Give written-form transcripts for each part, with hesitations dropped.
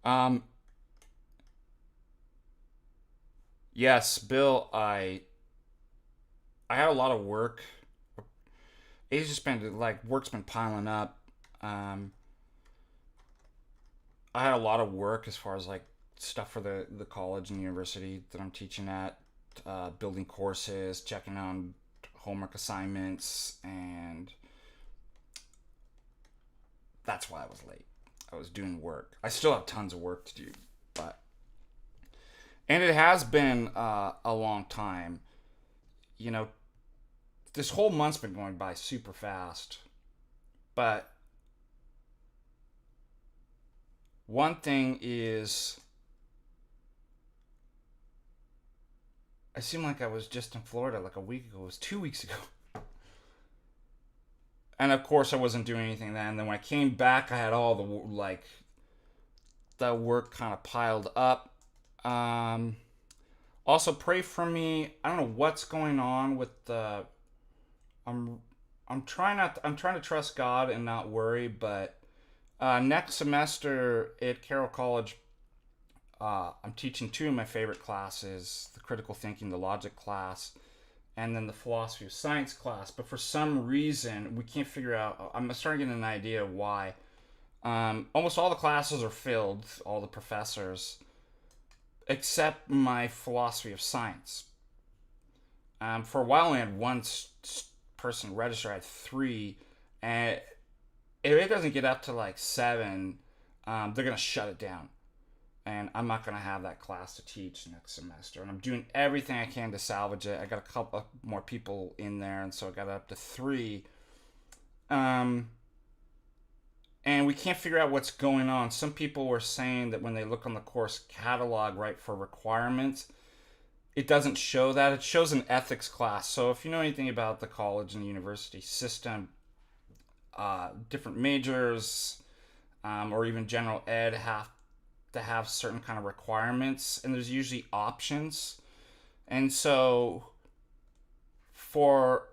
Um, yes, Bill, I had a lot of work. It's just been like work's been piling up. Um, I had a lot of work as far as like stuff for the college and university that I'm teaching at, building courses, checking on homework assignments, and that's why I was late. I was doing work. I still have tons of work to do, but and it has been a long time. You know, this whole month's been going by super fast. But one thing is, I seem like I was just in Florida like a week ago. It was 2 weeks ago. And of course, I wasn't doing anything then. And then when I came back, I had all the work kind of piled up. Um, Also, pray for me. I don't know what's going on with the. I'm I'm trying not. I'm trying to trust God and not worry. But next semester at Carroll College, I'm teaching two of my favorite classes: the critical thinking, the logic class, and then the philosophy of science class. But for some reason, we can't figure out. I'm starting to get an idea why. Almost all the classes are filled, all the professors, except my philosophy of science. For a while, I had one person register. I had three, and if it doesn't get up to like seven, they're gonna shut it down, and I'm not gonna have that class to teach next semester. And I'm doing everything I can to salvage it. I got a couple more people in there, and so I got it up to three. Um, and we can't figure out what's going on. Some people were saying that when they look on the course catalog, right, for requirements, it doesn't show that. It shows an ethics class. So if you know anything about the college and university system, different majors or even general ed have to have certain kind of requirements, and there's usually options. And so for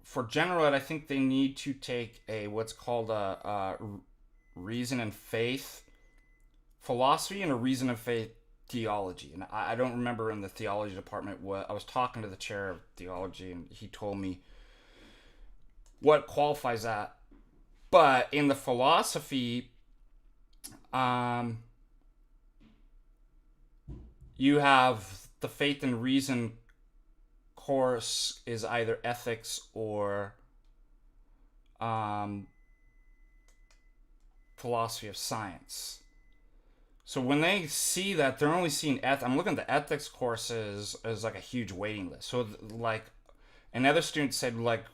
for general ed, I think they need to take a what's called a reason and faith philosophy and a reason of faith theology. And I don't remember in the theology department what I was talking to the chair of theology, and he told me what qualifies that. But in the philosophy, um, you have the faith and reason course is either ethics or um, philosophy of science. So when they see that, they're only seeing I'm looking at the ethics courses as like a huge waiting list. So like another student said, like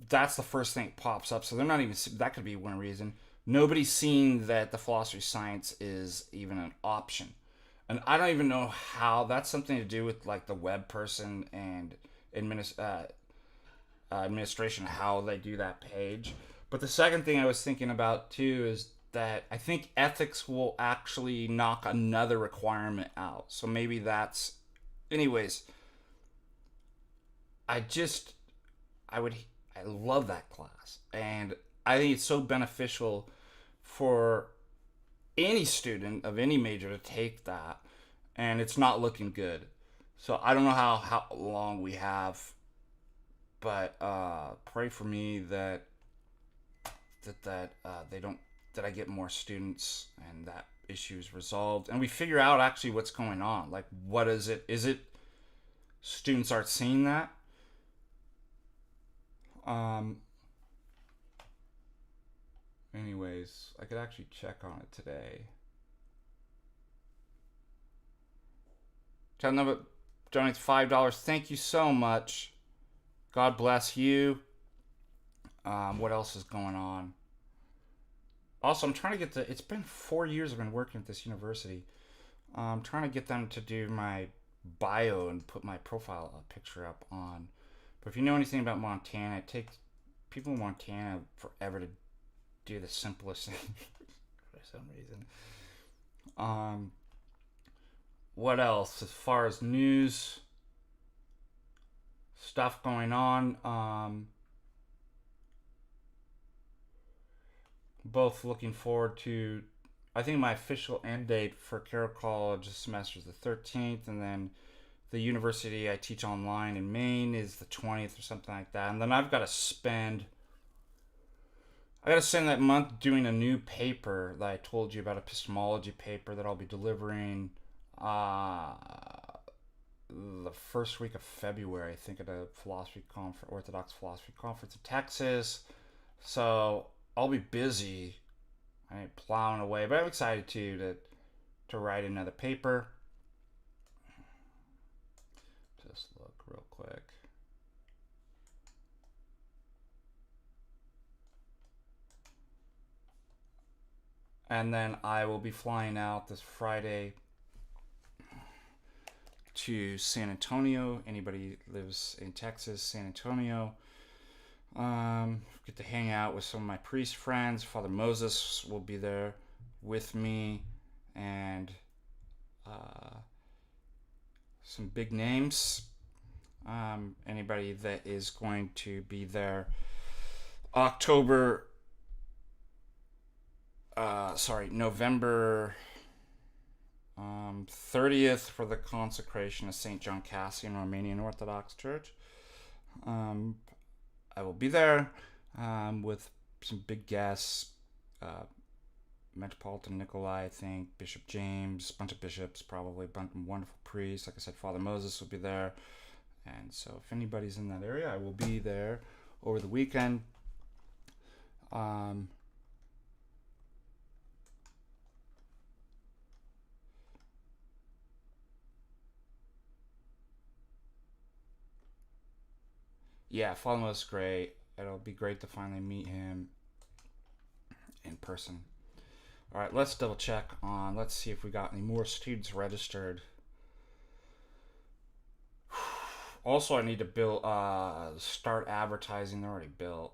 that's the first thing that pops up. So they're not even, that could be one reason. Nobody's seen that the philosophy of science is even an option. And I don't even know how that's something to do with like the web person and administration, how they do that page. But the second thing I was thinking about too is that I think ethics will actually knock another requirement out. So maybe that's, anyways. I just, I would, I love that class, and I think it's so beneficial for any student of any major to take that, and it's not looking good. So I don't know how long we have, but pray for me that they don't, that I get more students and that issue is resolved, and we figure out actually what's going on. Like, what is it? Is it students aren't seeing that? Um. Anyways, I could actually check on it today. Tell number donates $5. Thank you so much. God bless you. What else is going on? Also, I'm trying to get the. It's been 4 years I've been working at this university. I'm trying to get them to do my bio and put my profile picture up on. But if you know anything about Montana, it takes people in Montana forever to do the simplest thing for some reason. Um, what else? As far as news stuff going on, both looking forward to I think my official end date for Carroll College this semester is the 13th, and then the university I teach online in Maine is the 20th or something like that. And then I got to spend that month doing a new paper that I told you about, epistemology paper that I'll be delivering uh, the first week of February, I think, at a philosophy conference, Orthodox Philosophy Conference in Texas. So I'll be busy. I ain't plowing away, but I'm excited to write another paper. Just look real quick. And then I will be flying out this Friday to San Antonio. Anybody lives in Texas, San Antonio. Get to hang out with some of my priest friends. Father Moses will be there with me, and some big names. Anybody that is going to be there November 30th for the consecration of St. John Cassian, Romanian Orthodox Church. I will be there with some big guests, Metropolitan Nikolai, I think, Bishop James, a bunch of bishops, probably, a bunch of wonderful priests. Like I said, Father Moses will be there. And so if anybody's in that area, I will be there over the weekend. Yeah, Father Moses is great. It'll be great to finally meet him in person. All right, let's double check on. Let's see if we got any more students registered. Also, I need to start advertising. They're already built.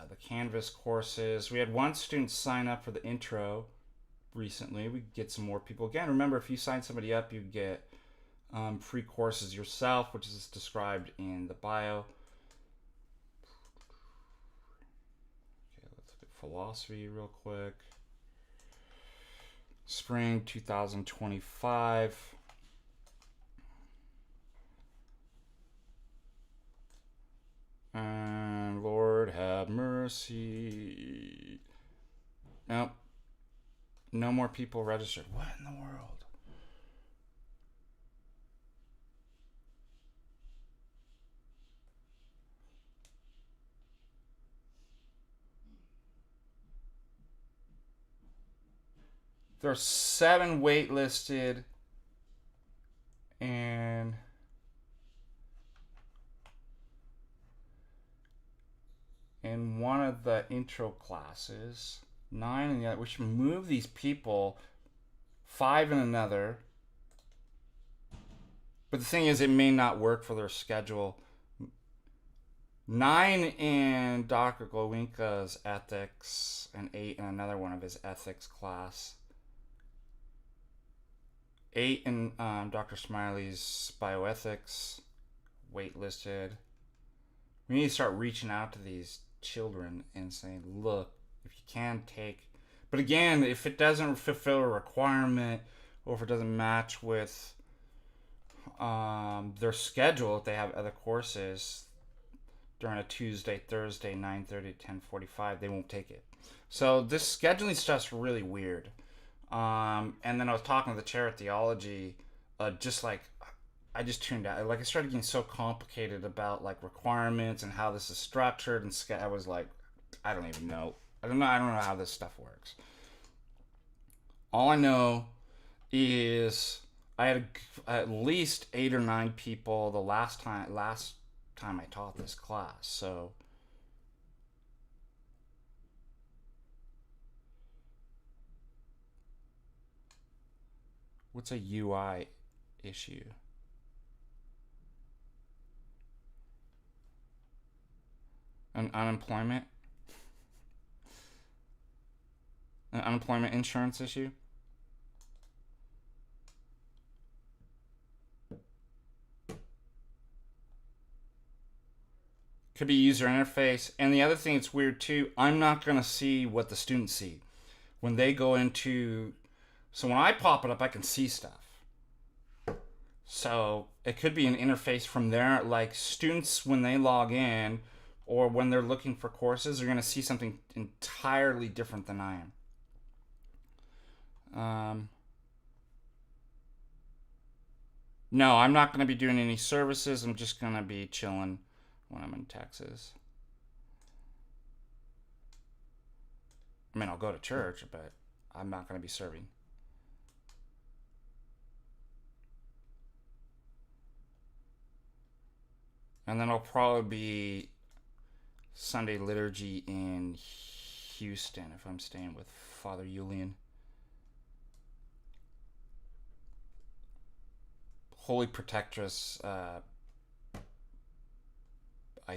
The Canvas courses. We had one student sign up for the intro recently. We get some more people. Again, remember, if you sign somebody up, you get free courses yourself, which is described in the bio. Okay, let's look at philosophy real quick. Spring 2025. And Lord have mercy. Nope. No more people registered. What in the world? There are 7 waitlisted, and in one of the intro classes, 9 in the other. We should move these people, 5 in another. But the thing is, it may not work for their schedule. 9 in Dr. Glowinka's ethics, and 8 in another one of his ethics class. 8 in Dr. Smiley's bioethics, waitlisted. We need to start reaching out to these children and saying, look, if you can take, but again, if it doesn't fulfill a requirement, or if it doesn't match with their schedule, if they have other courses during a Tuesday, Thursday, 9:30 to 10:45, they won't take it. So this scheduling stuff's really weird. And then I was talking to the chair of theology, just like, I just tuned out. Like, I started getting so complicated about like requirements and how this is structured, and I was like, I don't even know. I don't know how this stuff works. All I know is I had at least 8 or 9 people the last time I taught this class. So what's a UI issue? An unemployment insurance issue? Could be user interface. And the other thing that's weird too, I'm not going to see what the students see. when they go into, so when I pop it up, I can see stuff. So it could be an interface from there. Like students, when they log in or when they're looking for courses, are going to see something entirely different than I am. No, I'm not going to be doing any services. I'm just going to be chilling when I'm in Texas. I mean, I'll go to church, but I'm not going to be serving. And then I'll probably be Sunday liturgy in Houston if I'm staying with Father Julian. Holy Protectress, I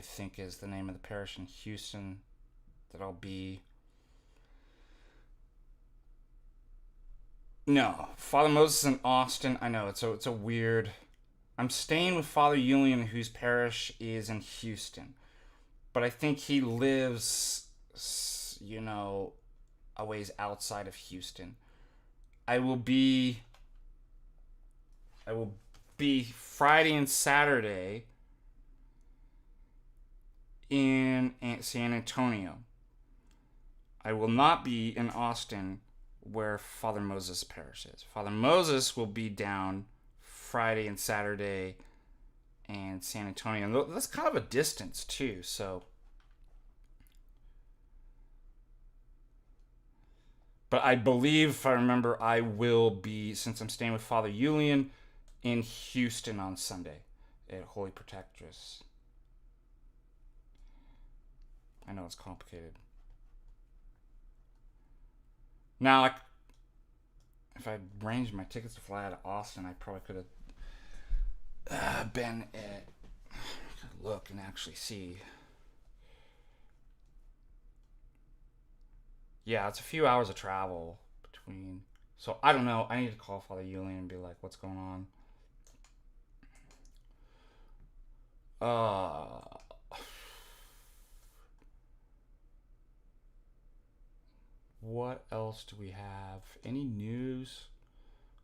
think is the name of the parish in Houston that I'll be. No, Father Moses in Austin. I know it's a weird. I'm staying with Father Julian, whose parish is in Houston, but I think he lives, a ways outside of Houston. I will be Friday and Saturday in San Antonio. I will not be in Austin, where Father Moses' parish is. Father Moses will be down Friday and Saturday in San Antonio. And that's kind of a distance too, so. But I believe, if I remember, I will be, since I'm staying with Father Julian, in Houston on Sunday at Holy Protectress. I know it's complicated. Now, if I arranged my tickets to fly out of Austin, I probably could have been at. Look and actually see. Yeah, it's a few hours of travel between. So I don't know. I need to call Father Julian and be like, "What's going on?" What else do we have? Any news?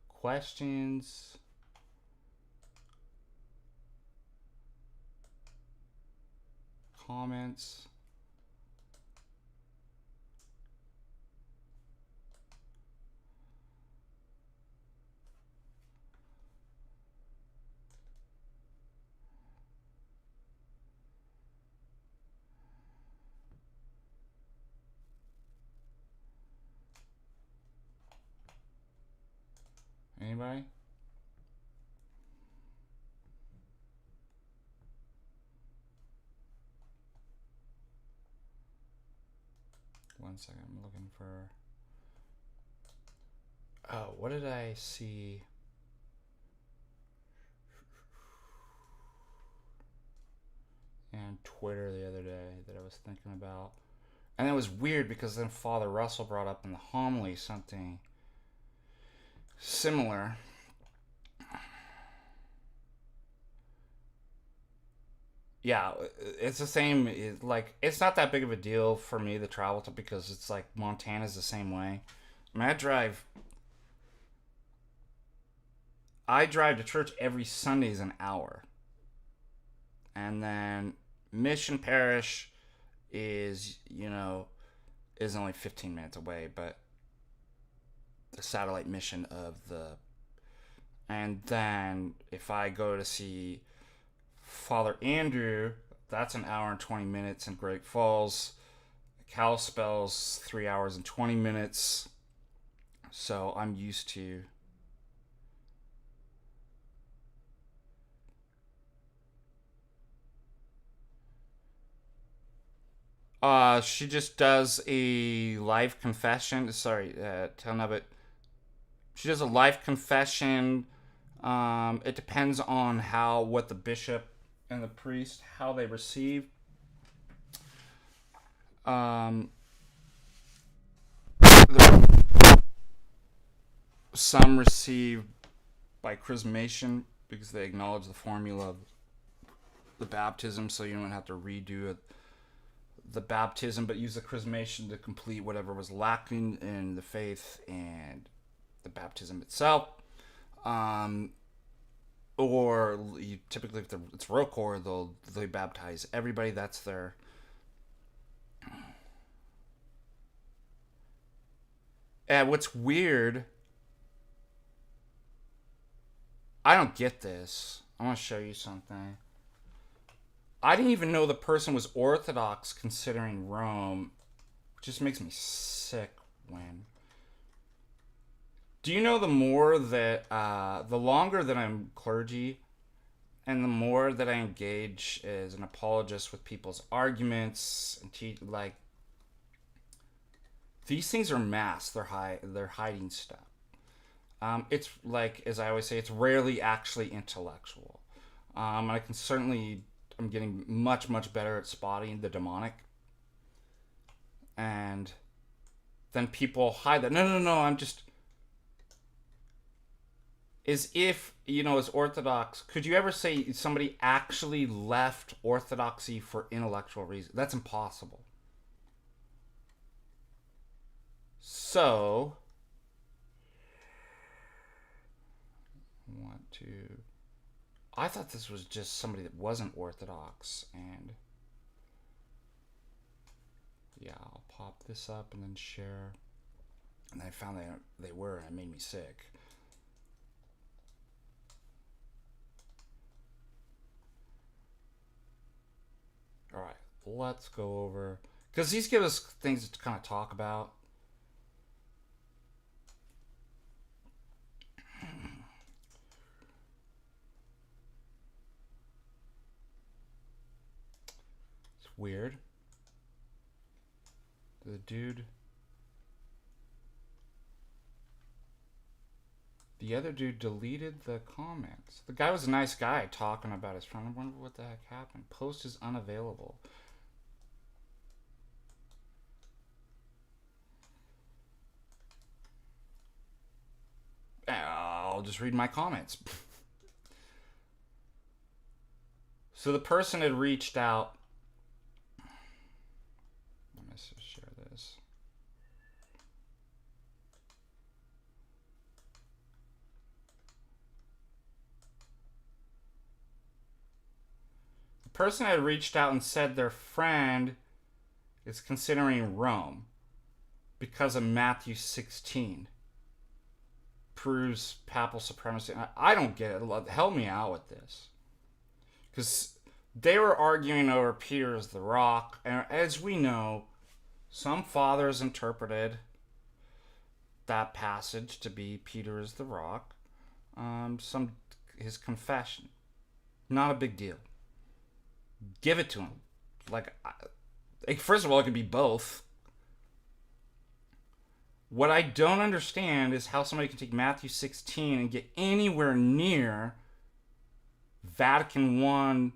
Questions? Comments? Anybody? One second, I'm looking for. Oh, what did I see? On Twitter the other day that I was thinking about. And it was weird because then Father Russell brought up in the homily something similar. Yeah, it's the same. It's not that big of a deal for me to travel to, because it's like Montana's the same way. I mean, I drive to church every Sunday is an hour. And then Mission Parish is only 15 minutes away, but the satellite mission of the. And then if I go to see Father Andrew, that's an hour and 20 minutes in Great Falls. Kalispell's 3 hours and 20 minutes. So I'm used to. She just does a live confession. Sorry, tell Nubbit. She does a live confession. It depends on what the bishop and the priest, how they receive. Some receive by chrismation because they acknowledge the formula of the baptism, so you don't have to redo it, the baptism, but use the chrismation to complete whatever was lacking in the faith and the baptism itself. Or you typically, if it's ROCOR, they baptize everybody. That's their. And what's weird, I don't get this. I want to show you something. I didn't even know the person was Orthodox considering Rome. It just makes me sick when. Do you know the more that, the longer that I'm clergy and the more that I engage as an apologist with people's arguments and like, these things are masked. They're hiding stuff. It's like, as I always say, it's rarely actually intellectual. I can certainly, I'm getting much, much better at spotting the demonic. And then people hide that. No, I'm just, as if, as Orthodox, could you ever say somebody actually left Orthodoxy for intellectual reasons? That's impossible. So, I thought this was just somebody that wasn't Orthodox, and yeah, I'll pop this up and then share. And I found they were, and it made me sick. All right, let's go over, because these give us things to kind of talk about. It's weird. The other dude deleted the comments. The guy was a nice guy talking about his friend. I wonder what the heck happened. Post is unavailable. I'll just read my comments. So the person had reached out. Let me just share this. The person had reached out and said their friend is considering Rome because of Matthew 16. Proves papal supremacy. I don't get it. Help me out with this. Because they were arguing over Peter as the rock. And as we know, some fathers interpreted that passage to be Peter as the rock. His confession. Not a big deal. Give it to him. First of all, it could be both. What I don't understand is how somebody can take Matthew 16 and get anywhere near Vatican I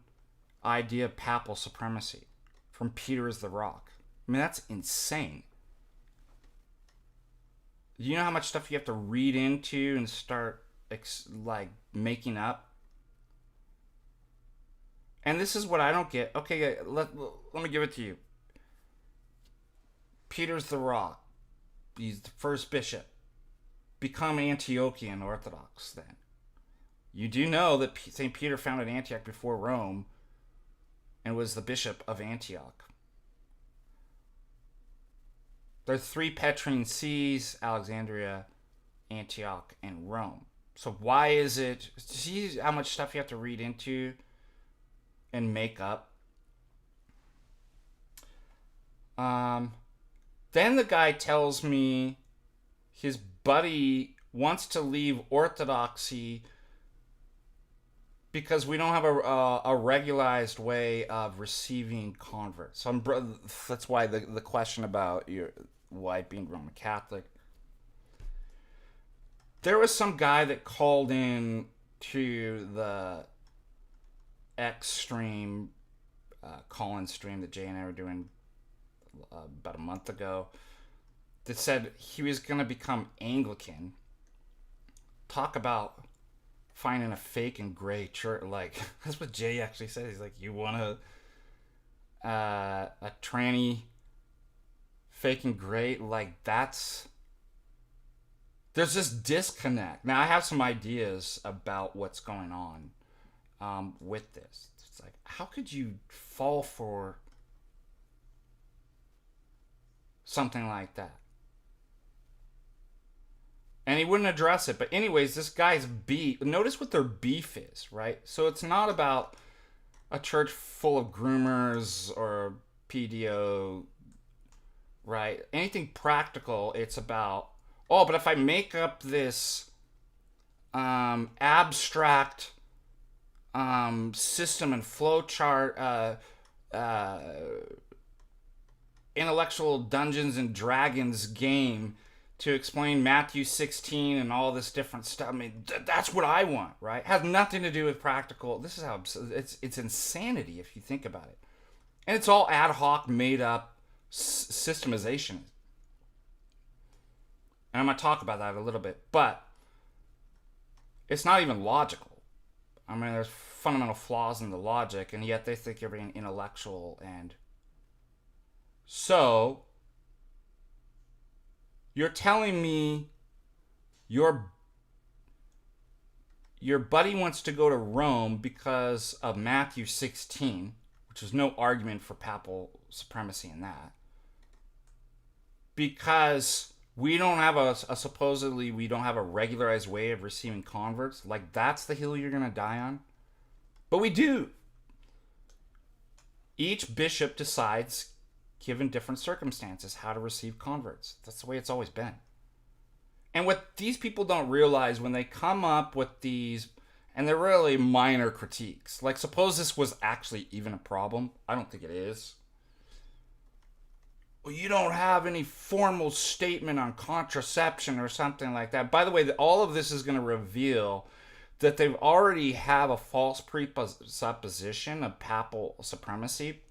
idea of papal supremacy from Peter as the rock. I mean, that's insane. You know how much stuff you have to read into and start making up? And this is what I don't get. Okay, let me give it to you. Peter's the rock. He's the first bishop. Become Antiochian Orthodox then. You do know that St. Peter founded Antioch before Rome and was the bishop of Antioch. There are 3 Petrine sees: Alexandria, Antioch, and Rome. So why is it... See how much stuff you have to read into and make up? Then the guy tells me his buddy wants to leave Orthodoxy because we don't have a regularized way of receiving converts. So that's why the question about your wife being Roman Catholic. There was some guy that called in to the X stream, call-in stream that Jay and I were doing about a month ago, that said he was going to become Anglican. Talk about finding a fake and gray church. That's what Jay actually said. He's like, you want to... a tranny faking great. Like, there's this disconnect. Now, I have some ideas about what's going on with this. It's like, how could you fall for something like that? And he wouldn't address it. But anyways, this guy's beef. Notice what their beef is, right? So it's not about a church full of groomers or PDO, right? Anything practical. It's about, oh, but if I make up this abstract system and flowchart, intellectual Dungeons and Dragons game to explain Matthew 16 and all this different stuff. I mean, that's what I want, right? It has nothing to do with practical. This is how it's insanity if you think about it. And it's all ad hoc, made up systemization. And I'm going to talk about that a little bit. But it's not even logical. I mean, there's fundamental flaws in the logic, and yet they think you're being intellectual. And so you're telling me your buddy wants to go to Rome because of Matthew 16, which is no argument for papal supremacy in that. Because we don't have supposedly we don't have a regularized way of receiving converts. Like, that's the hill you're going to die on? But we do. Each bishop decides, given different circumstances, how to receive converts. That's the way it's always been. And what these people don't realize when they come up with these, and they're really minor critiques, like, suppose this was actually even a problem. I don't think it is. Well, you don't have any formal statement on contraception or something like that. By the way, all of this is going to reveal that they already have a false presupposition of papal supremacy,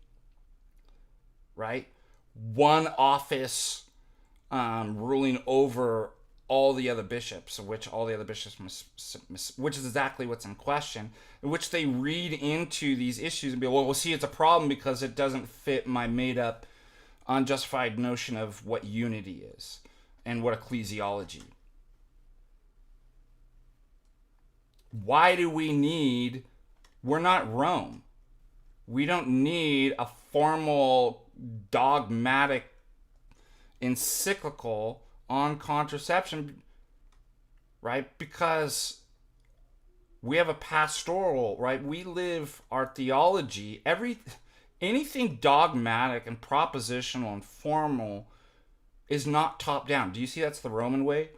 right? One office ruling over all the other bishops, which all the other bishops which is exactly what's in question, in which they read into these issues and be, well, see, it's a problem because it doesn't fit my made-up, unjustified notion of what unity is and what ecclesiology. Why do we need... We're not Rome. We don't need a formal dogmatic encyclical on contraception, right? Because we have a pastoral, right? We live our theology. Anything dogmatic and propositional and formal is not top down. Do you see that's the Roman way?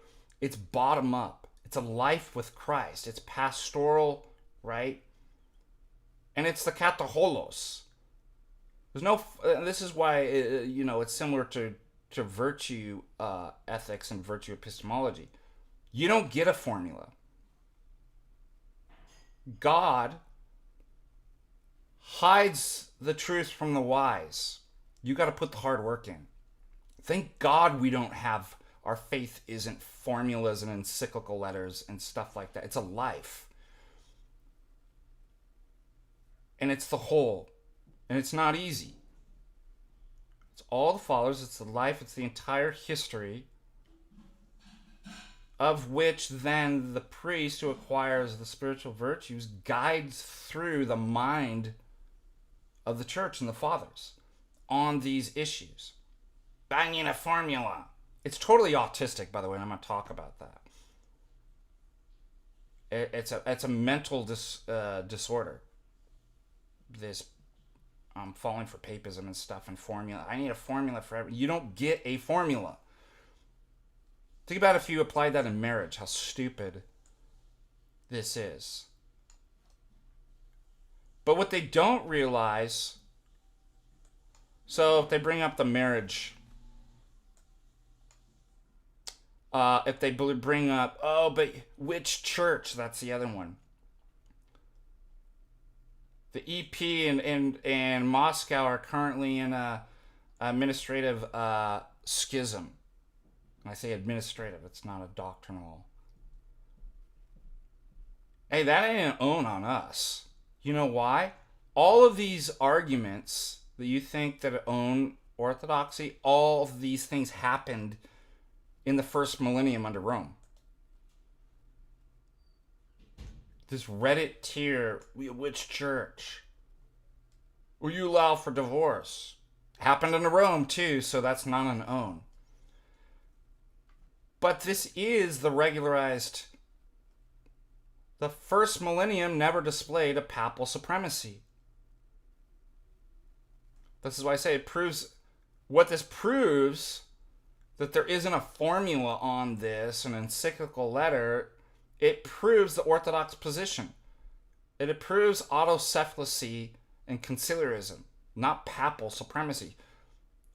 It's bottom up. It's a life with Christ. It's pastoral, right? And it's the kataholos. There's no. This is why it's similar to virtue ethics and virtue epistemology. You don't get a formula. God hides the truth from the wise. You got to put the hard work in. Thank God we don't have, our faith isn't formulas and encyclical letters and stuff like that. It's a life. And it's the whole. And it's not easy. It's all the followers. It's the life. It's the entire history, of which then the priest who acquires the spiritual virtues guides through the mind of the church and the fathers on these issues. Banging a formula. It's totally autistic, by the way, and I'm going to talk about that. It's a mental disorder. This falling for papism and stuff and formula. I need a formula for everything. You don't get a formula. Think about if you applied that in marriage, how stupid this is. But what they don't realize, so if they bring up the marriage, if they bring up, oh, but which church? That's the other one. The EP and Moscow are currently in a administrative schism. And I say administrative, it's not a doctrinal. Hey, that ain't an own on us. You know why? All of these arguments that you think that own Orthodoxy, all of these things happened in the first millennium under Rome. This Reddit tier, which church? Will you allow for divorce? Happened under Rome too, so that's not an own. But this is the regularized. The first millennium never displayed a papal supremacy. This is why I say it proves, what this proves, that there isn't a formula on this, an encyclical letter. It proves the Orthodox position. It proves autocephaly and conciliarism, not papal supremacy.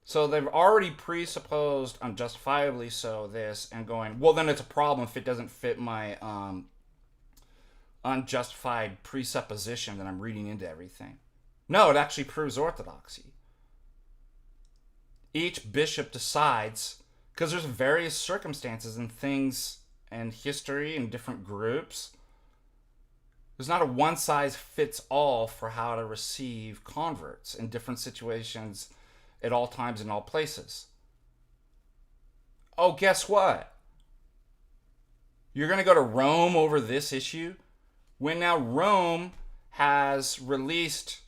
So they've already presupposed, unjustifiably so, this, and going, well, then it's a problem if it doesn't fit my unjustified presupposition that I'm reading into everything. No, it actually proves orthodoxy. Each bishop decides, because there's various circumstances and things and history and different groups. There's not a one-size-fits-all for how to receive converts in different situations at all times in all places. Oh, guess what? You're going to go to Rome over this issue? When now Rome has released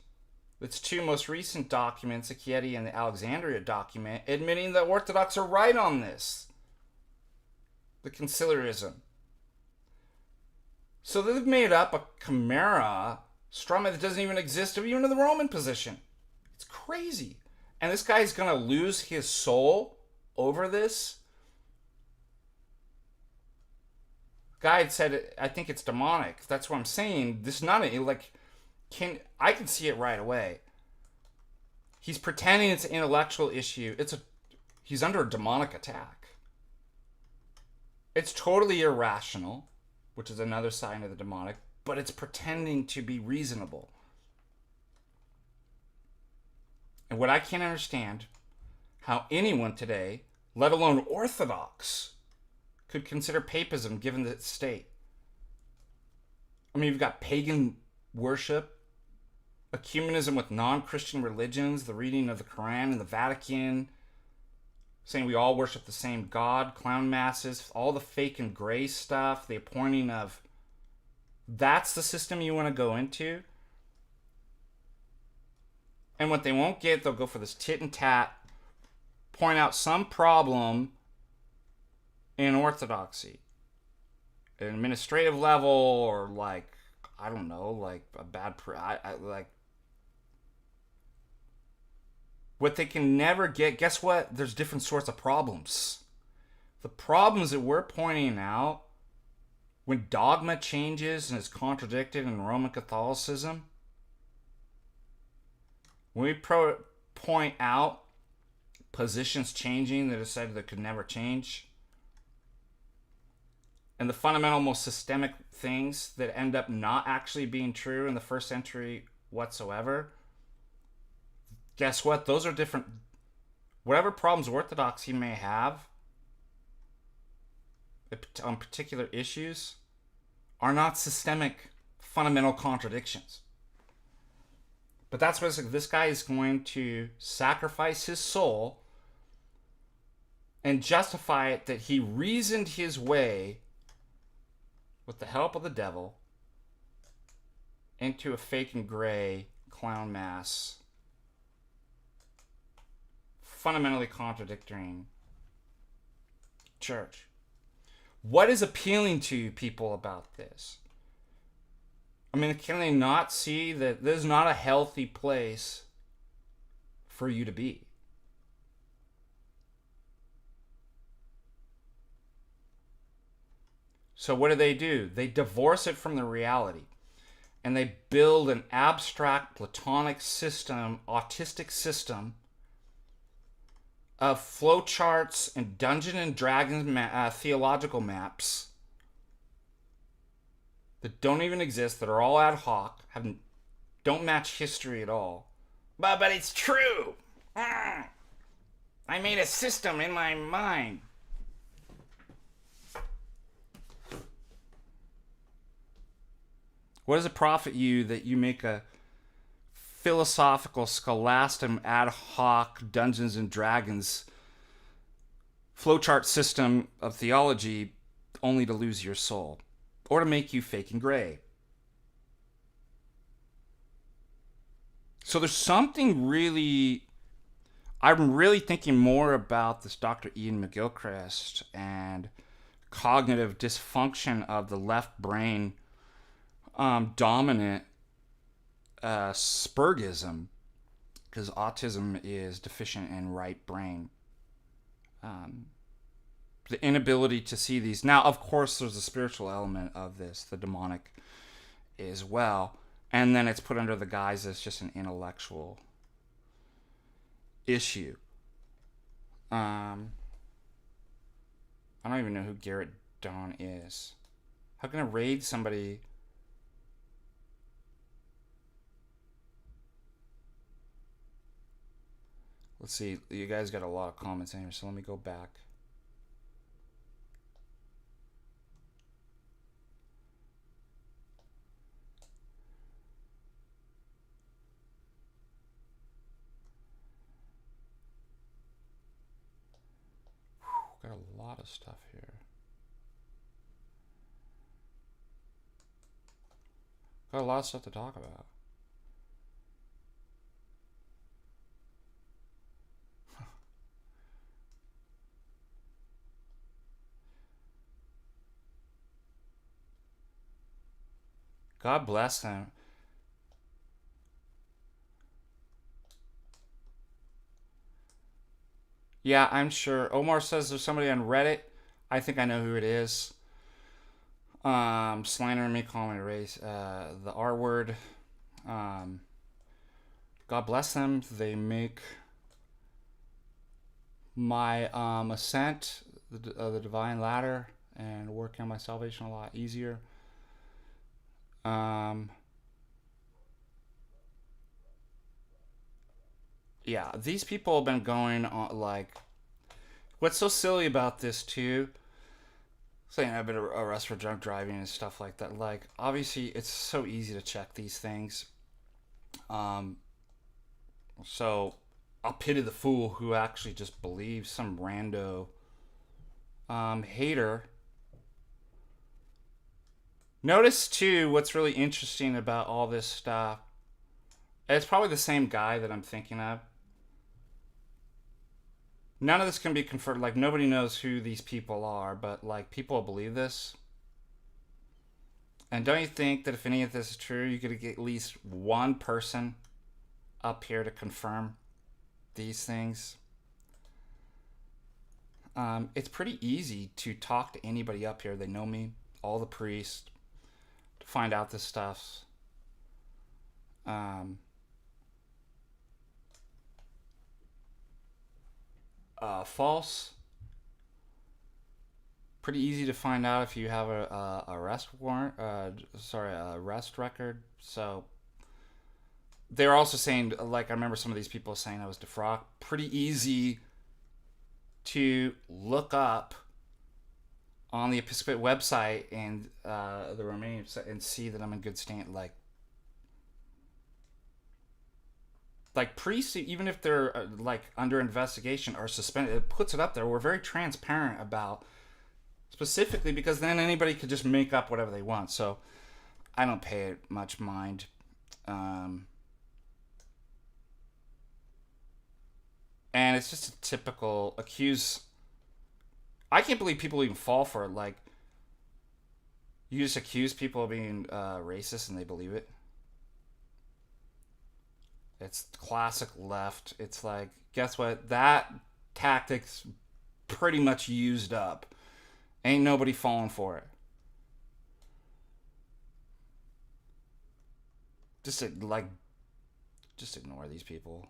its two most recent documents, the Chieti and the Alexandria document, admitting that Orthodox are right on this. The conciliarism. So they've made up a chimera strama that doesn't even exist, even in the Roman position. It's crazy. And this guy's going to lose his soul over this? Guy had said, I think it's demonic. That's what I'm saying. This is not I can see it right away. He's pretending it's an intellectual issue. He's under a demonic attack. It's totally irrational, which is another sign of the demonic, but it's pretending to be reasonable. And what I can't understand, how anyone today, let alone Orthodox, could consider papism given the state. I mean, you've got pagan worship, ecumenism with non-Christian religions, the reading of the Quran in the Vatican, saying we all worship the same God, clown masses, all the fake and gray stuff, the appointing of... That's the system you want to go into? And what they won't get, they'll go for this tit and tat, point out some problem in orthodoxy. At an administrative level, or I don't know, a bad... What they can never get, guess what? There's different sorts of problems. The problems that we're pointing out, when dogma changes and is contradicted in Roman Catholicism, when we point out positions changing that are said that could never change, and the fundamental, most systemic things that end up not actually being true in the first century whatsoever, guess what? Those are different. Whatever problems Orthodoxy may have on particular issues are not systemic, fundamental contradictions. But that's what this guy is going to sacrifice his soul and justify it that he reasoned his way with the help of the devil into a fake and gray clown mass, fundamentally contradicting church. What is appealing to people about this? I mean, can they not see that this is not a healthy place for you to be? So what do? They divorce it from the reality. And they build an abstract Platonic system, autistic system, of flowcharts and Dungeons and Dragons theological maps that don't even exist, that are all ad hoc, don't match history at all. But it's true. I made a system in my mind. What does it profit you that you make a philosophical, scholastic, ad hoc Dungeons and Dragons flowchart system of theology only to lose your soul or to make you fake and gray. So there's something really... I'm really thinking more about this Dr. Ian McGilchrist and cognitive dysfunction of the left brain dominant spurgism, because autism is deficient in right brain. The inability to see these. Now, of course, there's a spiritual element of this, the demonic as well. And then it's put under the guise as just an intellectual issue. I don't even know who Garrett Dawn is. How can I raid somebody? Let's see. You guys got a lot of comments in here, so let me go back. Got a lot of stuff here. Got a lot of stuff to talk about. God bless them. Yeah, I'm sure. Omar says there's somebody on Reddit. I think I know who it is. Slandering me, calling me a race. The R word. God bless them. They make my ascent, the divine ladder, and working on my salvation a lot easier. Yeah, these people have been going on, like, what's so silly about this too, saying I've been arrested for drunk driving and stuff like that, like, obviously it's so easy to check these things. So I'll pity the fool who actually just believes some rando hater. Notice too what's really interesting about all this stuff. It's probably the same guy that I'm thinking of. None of this can be confirmed. Like, nobody knows who these people are, but, like, people believe this. And don't you think that if any of this is true, you could get at least one person up here to confirm these things? It's pretty easy to talk to anybody up here. They know me, all the priests, to find out this stuff. False. Pretty easy to find out if you have a arrest warrant. Arrest record. So they're also saying, like, I remember some of these people saying I was defrocked. Pretty easy to look up on the Episcopate website and the Romanian and see that I'm in good stand. Like priests, even if they're like under investigation or suspended, it puts it up there. We're very transparent about specifically because then anybody could just make up whatever they want. So I don't pay it much mind. And it's just a typical accuse. I can't believe people even fall for it. Like, you just accuse people of being racist and they believe it. It's classic left. It's like, guess what? That tactic's pretty much used up. Ain't nobody falling for it. Just ignore these people.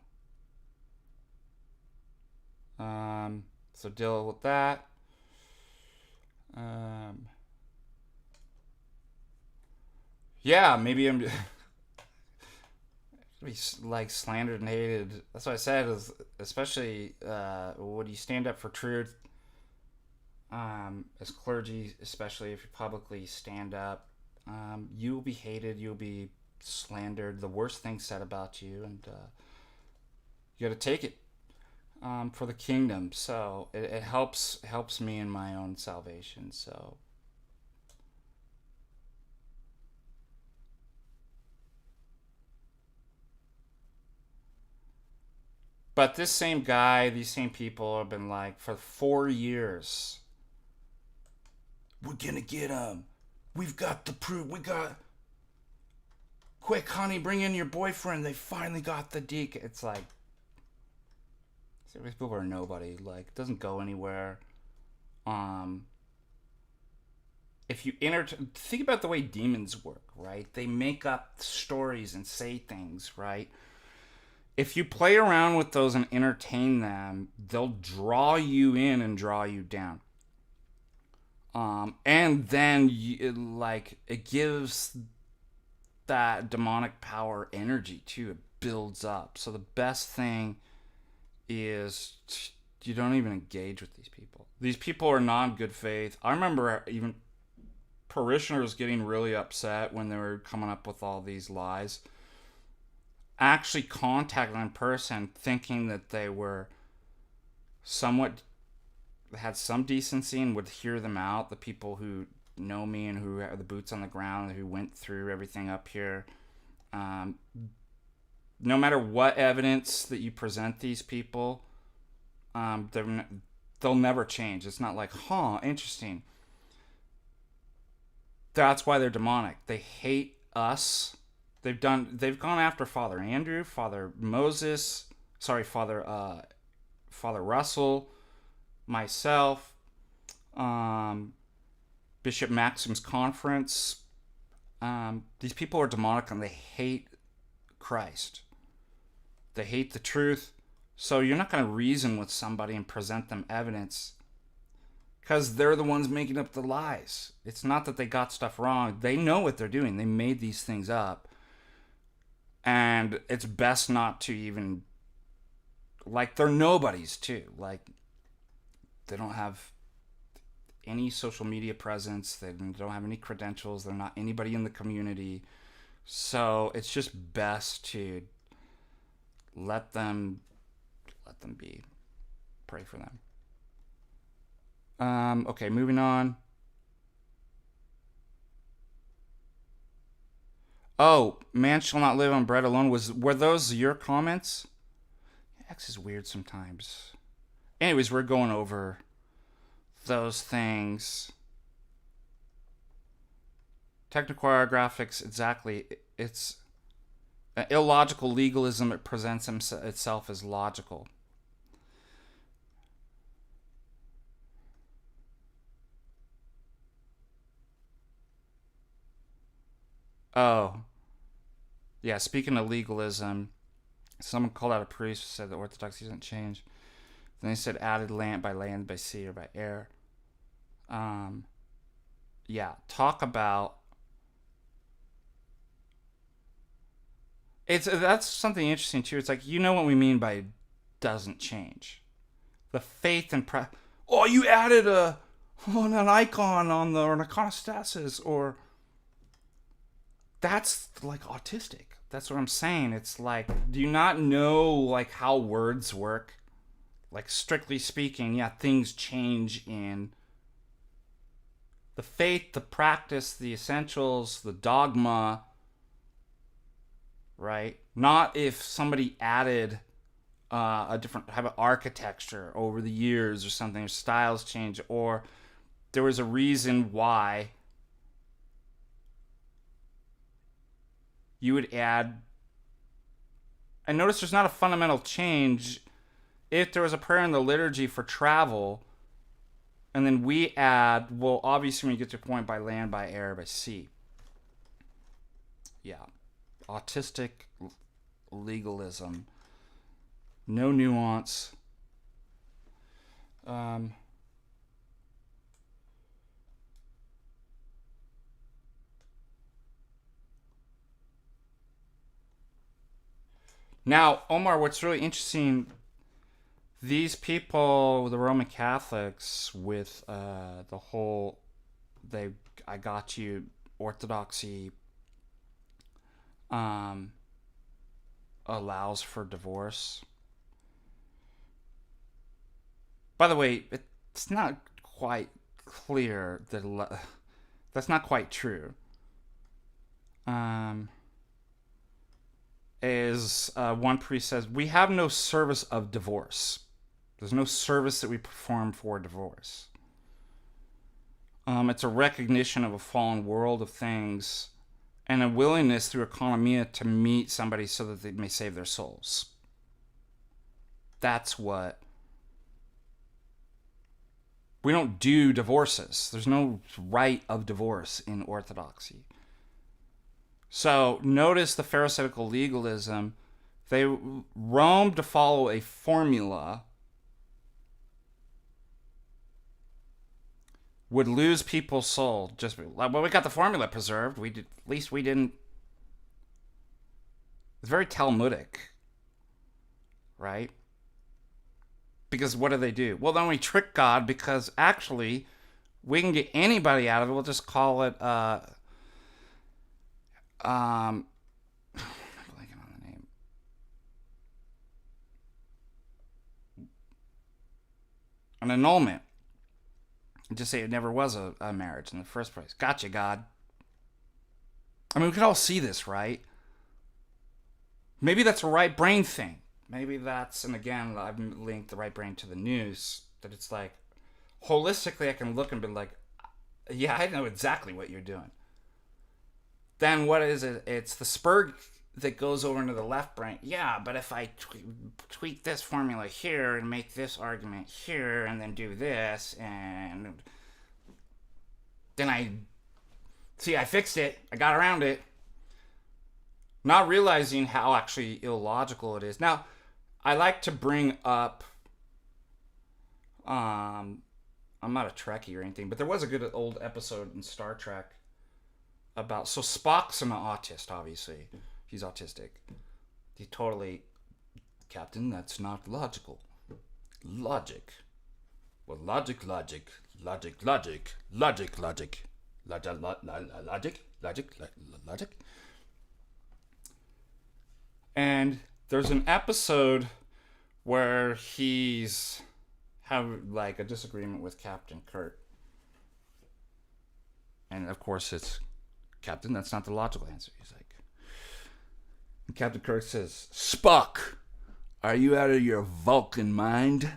So deal with that. Yeah, maybe I'm be like slandered and hated. That's what I said. Is especially when you stand up for truth, as clergy, especially if you publicly stand up, you will be hated. You'll be slandered, the worst things said about you, and you got to take it for the kingdom. So it helps me in my own salvation. So but this same guy, these same people have been like for 4 years, we're gonna get him. We've got the proof. We got. Quick, honey, bring in your boyfriend. They finally got the deacon. It's like, these people are nobody. Like, it doesn't go anywhere. If you think about the way demons work, right? They make up stories and say things, right? If you play around with those and entertain them, they'll draw you in and draw you down. And then it gives that demonic power energy too. It builds up. So the best thing is you don't even engage with these people. These people are not in good faith. I remember even parishioners getting really upset when they were coming up with all these lies. Actually contacted them in person, thinking that they were somewhat had some decency and would hear them out. The people who know me and who are the boots on the ground, who went through everything up here. No matter what evidence that you present these people, they'll never change. It's not like, interesting. That's why they're demonic. They hate us. They've gone after Father Andrew, Father Moses, Father Russell, myself, Bishop Maxim's conference. These people are demonic and they hate Christ. They hate the truth. So you're not going to reason with somebody and present them evidence because they're the ones making up the lies. It's not that they got stuff wrong. They know what they're doing. They made these things up. And it's best not to even, they're nobodies too. They don't have any social media presence. They don't have any credentials. They're not anybody in the community. So it's just best to let them be. Pray for them. Okay, moving on. Oh, man shall not live on bread alone. Were those your comments? X is weird sometimes. Anyways, we're going over those things. Technical graphics, exactly. It's an illogical legalism. It presents itself as logical. Oh. Yeah, speaking of legalism, someone called out a priest who said that Orthodoxy doesn't change. Then they said added land, by sea, or by air. Yeah, talk about... That's something interesting, too. It's like, you know what we mean by doesn't change. The faith and... you added an icon on an iconostasis, or... That's like autistic. That's what I'm saying. It's like, do you not know how words work? Strictly speaking, yeah, things change in the faith, the practice, the essentials, the dogma, right? Not if somebody added a different type of architecture over the years or something, or styles change, or there was a reason why you would add. I notice there's not a fundamental change. If there was a prayer in the liturgy for travel, and then we add, well, obviously when you get to a point, by land, by air, by sea. Yeah. Autistic legalism. No nuance. Now, Omar, what's really interesting, these people, the Roman Catholics, with the whole, I got you, orthodoxy, um, allows for divorce. By the way, it's not quite clear that that's not quite true. As one priest says, we have no service of divorce. There's no service that we perform for divorce. It's a recognition of a fallen world of things and a willingness through economia to meet somebody so that they may save their souls. That's what. We don't do divorces. There's no right of divorce in Orthodoxy. So notice the Pharisaical legalism. They roam to follow a formula, would lose people's soul. Just, well, we got the formula preserved. At least we didn't. It's very Talmudic, right? Because what do? Well, then we trick God because actually we can get anybody out of it. We'll just call it, I'm blanking on the name. An annulment. And just say it never was a marriage in the first place. Gotcha, God. I mean, we can all see this, right? Maybe that's a right brain thing. Maybe that's, and again, I've linked the right brain to the news, that it's like, holistically, I can look and be like, yeah, I know exactly what you're doing. Then what is it? It's the spur that goes over into the left brain. Yeah, but if I tweak this formula here and make this argument here and then do this, and then I fixed it. I got around it. Not realizing how actually illogical it is. Now, I like to bring up, I'm not a Trekkie or anything, but there was a good old episode in Star Trek about, so Spock's an autist, obviously. He's autistic. He totally, Captain, that's not logical. Logic. Well, logic. And there's an episode where he's having like a disagreement with Captain Kirk. And of course it's, Captain, that's not the logical answer. He's like, and Captain Kirk says, Spock, are you out of your Vulcan mind?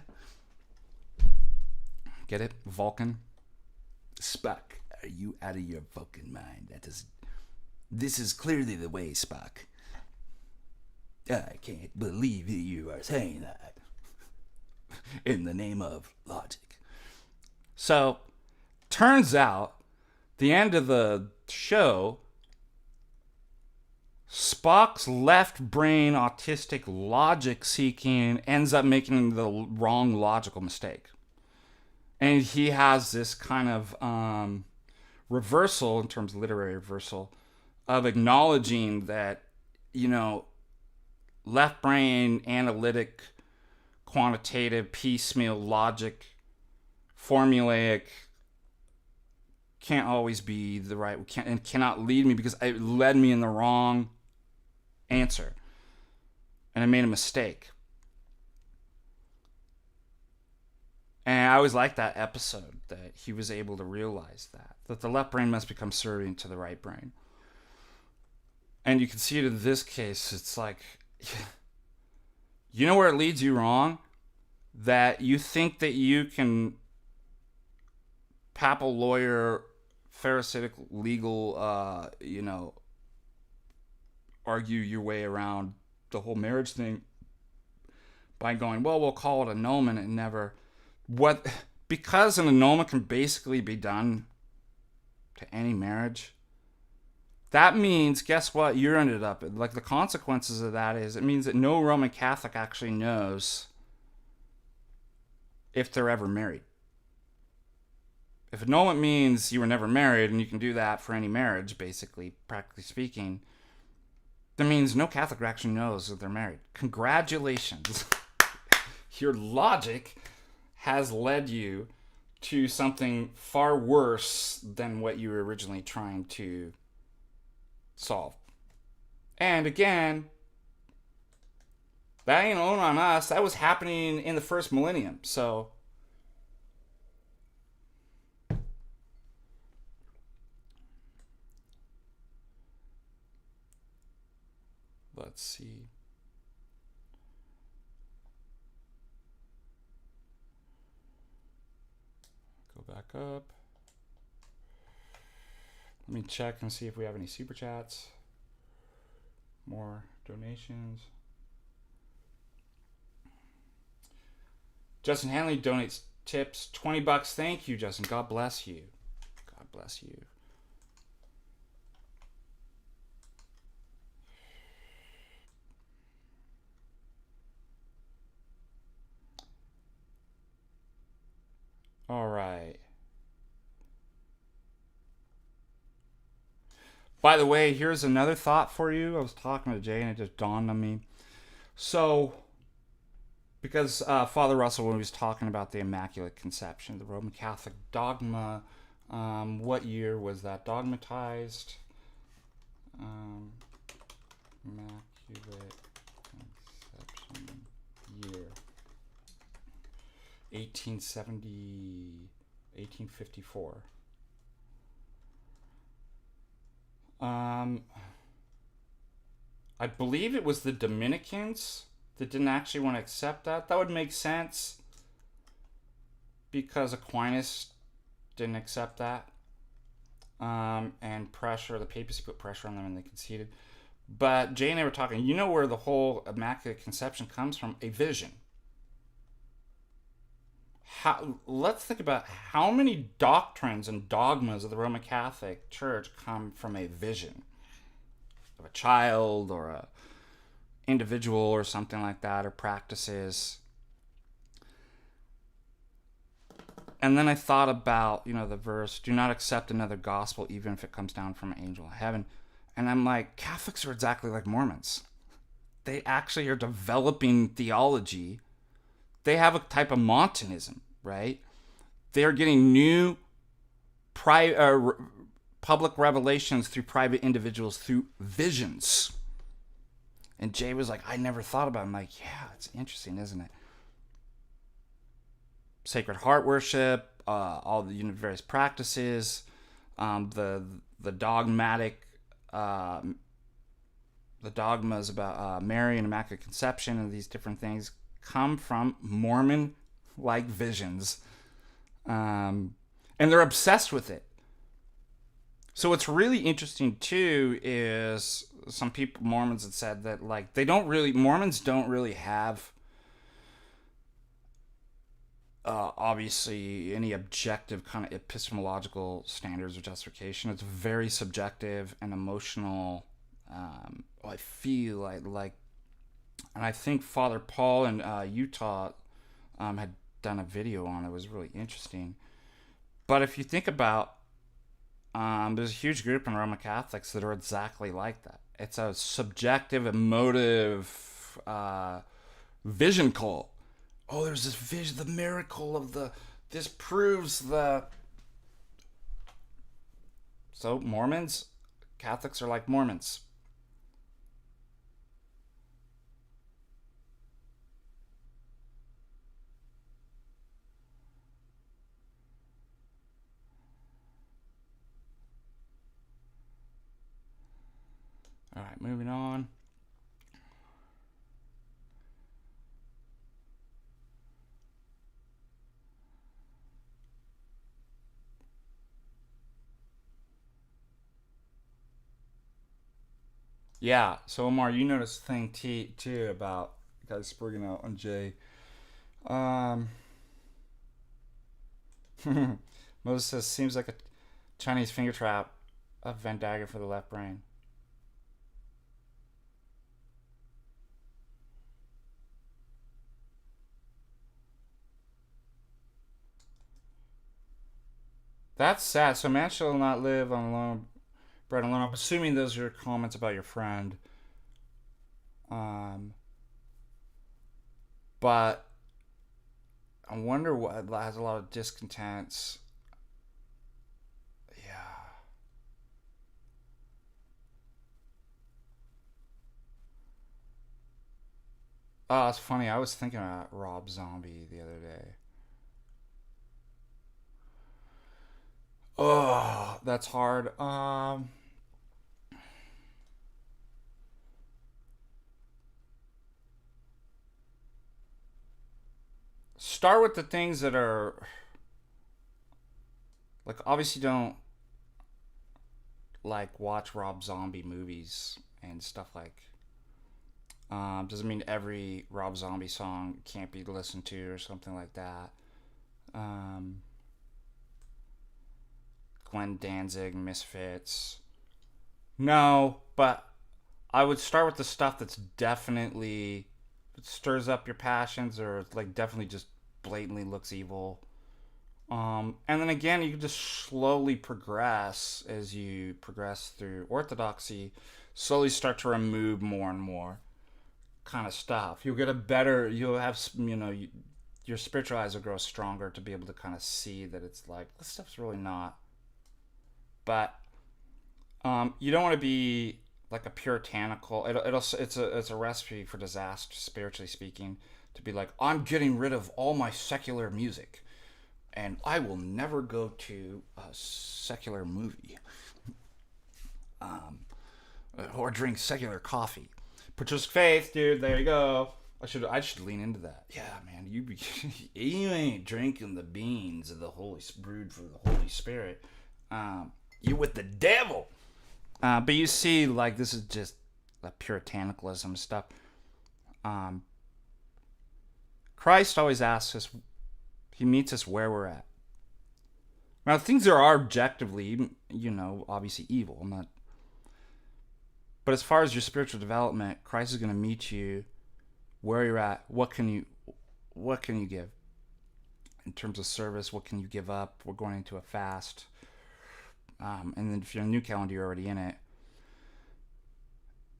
Get it? Vulcan? Spock, are you out of your Vulcan mind? This is clearly the way, Spock. I can't believe you are saying that. In the name of logic. So, turns out, the end of the show, Spock's left brain autistic logic seeking ends up making the wrong logical mistake. And he has this kind of reversal, in terms of literary reversal, of acknowledging that, left brain, analytic, quantitative, piecemeal logic, formulaic, can't always be the right, and cannot lead me because it led me in the wrong answer. And I made a mistake. And I always liked that episode, that he was able to realize that the left brain must become subservient to the right brain. And you can see it in this case, it's like, you know where it leads you wrong? That you think that you can papal lawyer, Pharisaical legal, argue your way around the whole marriage thing by going, well, we'll call it annulment and never. Because an annulment can basically be done to any marriage, that means, guess what? You're ended up, like, the consequences of that is, it means that no Roman Catholic actually knows if they're ever married. If annulment means you were never married, and you can do that for any marriage, basically, practically speaking, that means no Catholic actually knows that they're married. Congratulations. Your logic has led you to something far worse than what you were originally trying to solve. And again, that ain't alone on us. That was happening in the first millennium. So let's see. Go back up. Let me check and see if we have any super chats. More donations. Justin Hanley donates tips, $20. Thank you, Justin. God bless you. God bless you. All right. By the way, here's another thought for you. I was talking to Jay and it just dawned on me. So, because Father Russell, when he was talking about the Immaculate Conception, the Roman Catholic dogma, what year was that dogmatized? Immaculate Conception year. 1854. I believe it was the Dominicans that didn't actually want to accept that. That would make sense because Aquinas didn't accept that. And the papacy put pressure on them and they conceded. But Jay and I were talking, you know where the whole Immaculate Conception comes from? A vision. Let's think about how many doctrines and dogmas of the Roman Catholic Church come from a vision of a child or a individual or something like that, or practices. And then I thought about, the verse, do not accept another gospel even if it comes down from an angel of heaven. And I'm like, Catholics are exactly like Mormons. They actually are developing theology. They have a type of Montanism, right? They're getting new public revelations through private individuals, through visions. And Jay was like, I never thought about it. I'm like, yeah, it's interesting, isn't it? Sacred Heart worship, all the various practices, the dogmatic, the dogmas about Mary and Immaculate Conception and these different things come from Mormon-like visions. And they're obsessed with it. So what's really interesting too is some people, Mormons, had said that Mormons don't really have obviously any objective kind of epistemological standards of justification. It's very subjective and emotional. I feel like, and I think Father Paul in Utah had done a video on it. It was really interesting. But if you think about, there's a huge group in Roman Catholics that are exactly like that. It's a subjective, emotive vision cult. Oh, there's this vision, the miracle of this proves the... So Mormons, Catholics are like Mormons. All right, moving on. Yeah, so Omar, you noticed a thing too about guys spurging out on Jay. Um, Moses says, seems like a Chinese finger trap of Van Dagger for the left brain. That's sad. So man shall not live on alone, bread alone. I'm assuming those are your comments about your friend. Um, but I wonder what has a lot of discontents. Yeah. Oh, it's funny. I was thinking about Rob Zombie the other day. Oh, that's hard. Start with the things that are like obviously don't like watch Rob Zombie movies and stuff like. Doesn't mean every Rob Zombie song can't be listened to or something like that. Um, Glenn Danzig, Misfits. No, but I would start with the stuff that's definitely stirs up your passions or like definitely just blatantly looks evil. And then again, you can just slowly progress as you progress through orthodoxy, slowly start to remove more and more kind of stuff. You'll get a better, you'll have, your spiritual eyes will grow stronger to be able to kind of see that it's like, this stuff's really not. But you don't want to be like a puritanical. It's a recipe for disaster, spiritually speaking. To be like, I'm getting rid of all my secular music, and I will never go to a secular movie, or drink secular coffee. Patristic Faith, dude. There you go. I should lean into that. Yeah, man. You ain't drinking the beans of the Holy brewed for the Holy Spirit. You with the devil. But you see, like, this is just the puritanicalism stuff. Christ always asks us, he meets us where we're at. Now, things that are objectively, obviously evil. I'm not. But as far as your spiritual development, Christ is going to meet you where you're at. What can you give? In terms of service, what can you give up? We're going into a fast. And then if you're in a new calendar, you're already in it.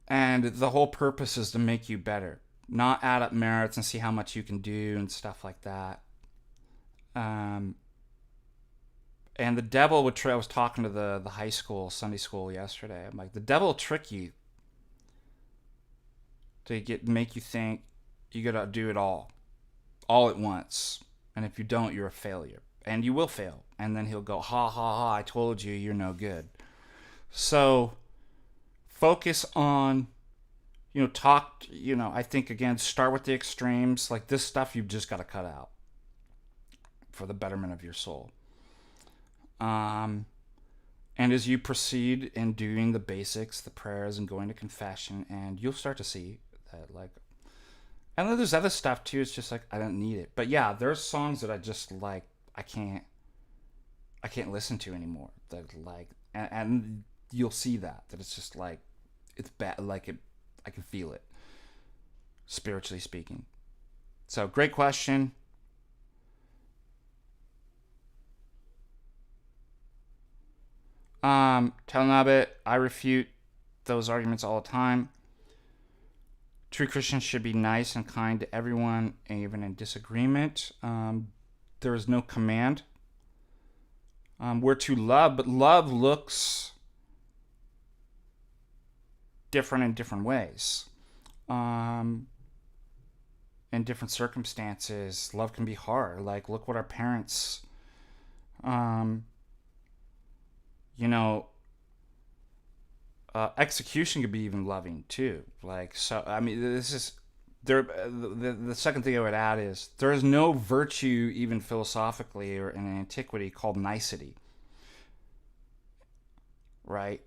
And the whole purpose is to make you better. Not add up merits and see how much you can do and stuff like that. And the devil would try. I was talking to the high school, Sunday school yesterday. I'm like, the devil will trick you to make you think you gotta do it all at once. And if you don't, you're a failure. And you will fail. And then he'll go, ha ha ha, I told you, you're no good. So focus on, I think again, start with the extremes. Like this stuff you've just got to cut out for the betterment of your soul. And as you proceed in doing the basics, the prayers and going to confession, and you'll start to see that, like, and then there's other stuff too. It's just like, I don't need it. But yeah, there's songs that I just like, I can't listen to anymore. That like, and you'll see that it's just like, it's bad. Like I can feel it, spiritually speaking. So great question. Telnabit, I refute those arguments all the time. True Christians should be nice and kind to everyone, even in disagreement. There is no command. We're to love, but love looks different in different ways. In different circumstances, love can be hard. Like, look what our parents, execution could be even loving too. Like, so, I mean, this is there. The second thing I would add is there is no virtue, even philosophically or in antiquity, called nicety. Right?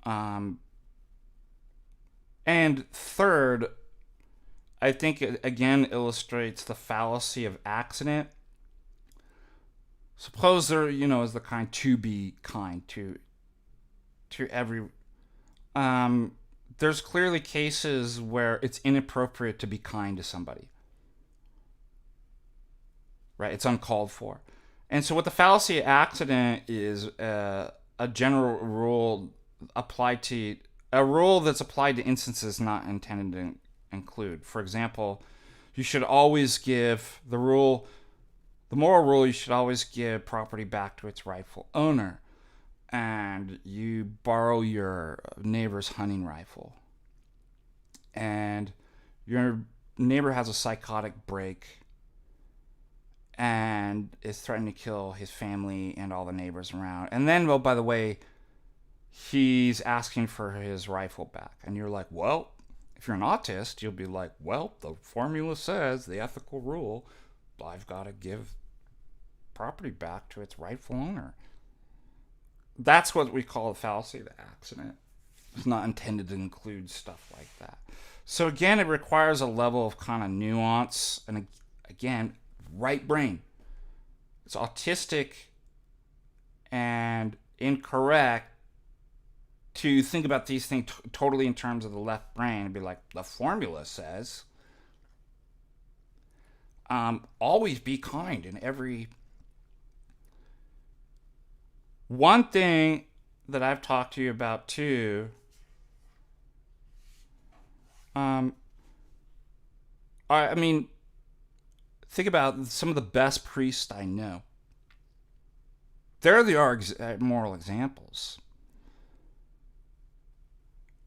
And third, I think it again illustrates the fallacy of accident. Suppose there, is the kind to be kind to every. There's clearly cases where it's inappropriate to be kind to somebody. Right? It's uncalled for. And so what the fallacy of accident is a general rule applied to a rule that's applied to instances not intended to include. For example, you should always give the moral rule, you should always give property back to its rightful owner. And you borrow your neighbor's hunting rifle. And Your neighbor has a psychotic break and is threatening to kill his family and all the neighbors around. And then, well, by the way, he's asking for his rifle back. And you're like, well, if you're an autist, you'll be like, well, the formula says, the ethical rule, I've got to give property back to its rightful owner. That's what we call the fallacy of the accident. It's not intended to include stuff like that. So again, it requires a level of kind of nuance. And again, right brain. It's autistic and incorrect to think about these things totally in terms of the left brain and be like, the formula says, always be kind in every... One thing that I've talked to you about too, I mean, think about some of the best priests I know. They're the moral examples.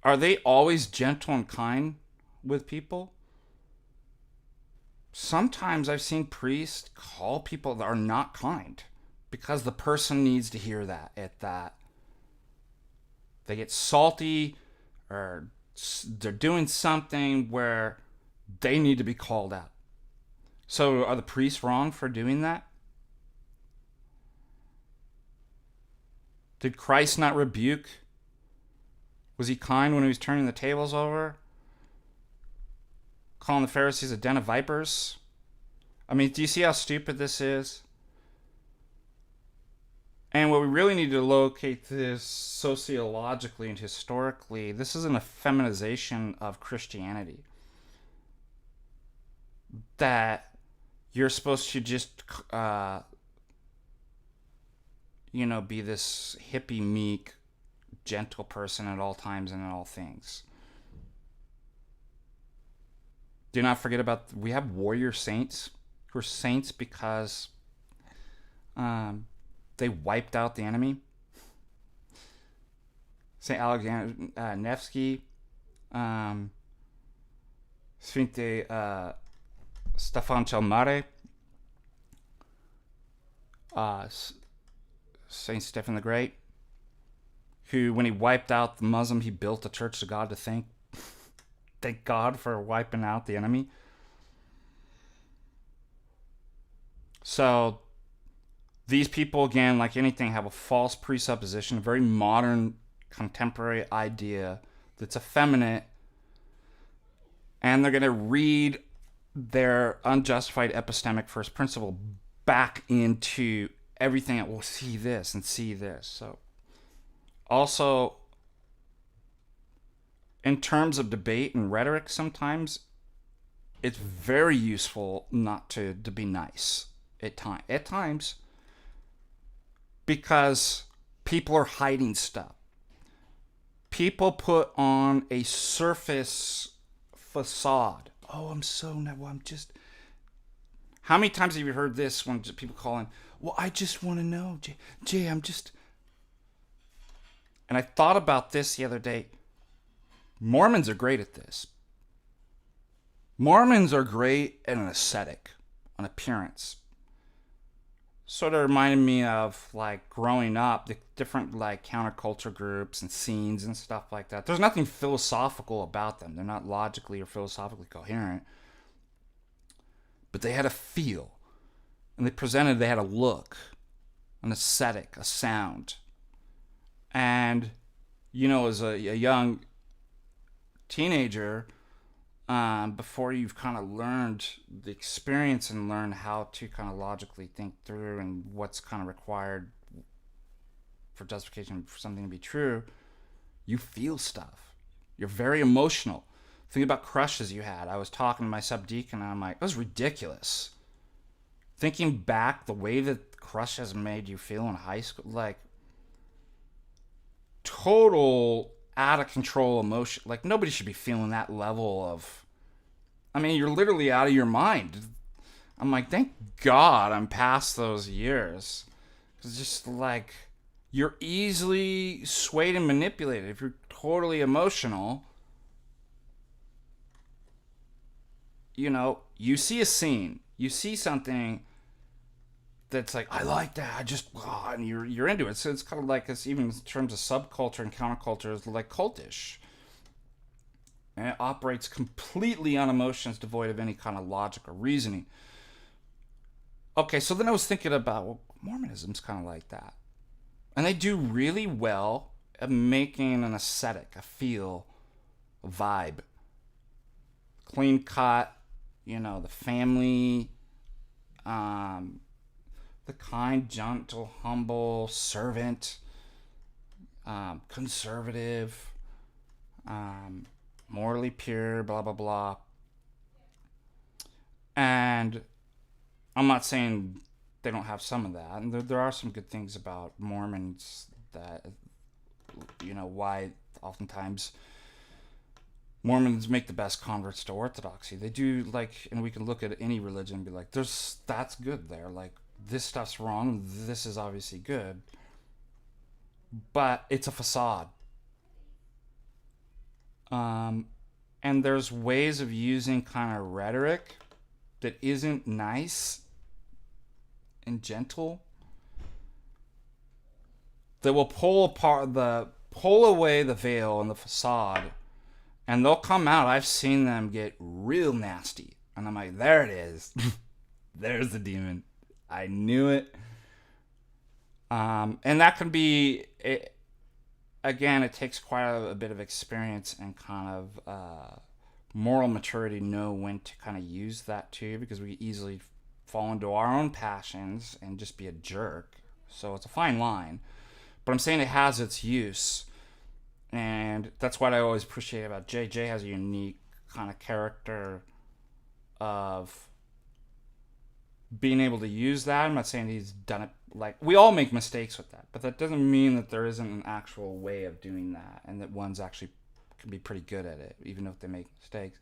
Are they always gentle and kind with people? Sometimes I've seen priests call people that are not kind because the person needs to hear that at that. They get salty or they're doing something where they need to be called out. So are the priests wrong for doing that? Did Christ not rebuke? Was he kind when he was turning the tables over? Calling the Pharisees a den of vipers? I mean, do you see how stupid this is? And what we really need to locate this sociologically and historically, this is an effeminization of Christianity. That you're supposed to just, be this hippie, meek, gentle person at all times and in all things. Do not forget about, we have warrior saints who are saints because they wiped out the enemy. St. Alexander Nevsky, Sfinte Stefan cel Mare, Saint Stephen the Great, who, when he wiped out the Muslim, he built a church to God to thank God for wiping out the enemy. So these people, again, like anything, have a false presupposition, a very modern, contemporary idea that's effeminate, and they're going to read their unjustified epistemic first principle back into everything. That will see this and see this. So also, in terms of debate and rhetoric, sometimes it's very useful not to be nice at times, because people are hiding stuff. People put on a surface facade. Oh, I'm so well, I'm just... How many times have you heard this when people call in, well, I just want to know, Jay, I'm just... And I thought about this the other day. Mormons are great at this. Mormons are great at an aesthetic, an appearance. Sort of reminded me of, like, growing up, the different, like, counterculture groups and scenes and stuff like that. There's nothing philosophical about them. They're not logically or philosophically coherent. But they had a feel. And they had a look, an aesthetic, a sound. And, as a young teenager, before you've kind of learned the experience and learned how to kind of logically think through and what's kind of required for justification for something to be true, you feel stuff. You're very emotional. Think about crushes you had. I was talking to my subdeacon and I'm like, that was ridiculous. Thinking back, the way that crushes made you feel in high school, like total out of control emotion. Like, nobody should be feeling that level of... I mean, you're literally out of your mind. I'm like, thank God I'm past those years. It's just like, you're easily swayed and manipulated. If you're totally emotional, you see a scene, you see something that's like, I like that, and you're into it. So it's kind of like, it's even in terms of subculture and counterculture, it's like cultish. And it operates completely on emotions devoid of any kind of logic or reasoning. Okay, so then I was thinking about, well, Mormonism's kind of like that. And they do really well at making an aesthetic, a feel, a vibe. Clean cut, the family, the kind, gentle, humble servant, conservative, morally pure, blah, blah, blah. And I'm not saying they don't have some of that. And there are some good things about Mormons that, why oftentimes Mormons make the best converts to Orthodoxy. They do, and we can look at any religion and be like, that's good there. Like, this stuff's wrong. This is obviously good. But it's a facade. And there's ways of using kind of rhetoric that isn't nice and gentle that will pull away the veil and the facade, and they'll come out. I've seen them get real nasty, and I'm like, there it is. There's the demon. I knew it. And that can be it. Again, it takes quite a bit of experience and kind of moral maturity to know when to kind of use that too, because we easily fall into our own passions and just be a jerk. So it's a fine line. But I'm saying it has its use. And that's what I always appreciate about Jay. Jay has a unique kind of character of being able to use that. I'm not saying he's done it. Like, we all make mistakes with that, but that doesn't mean that there isn't an actual way of doing that, and that one's actually can be pretty good at it, even if they make mistakes.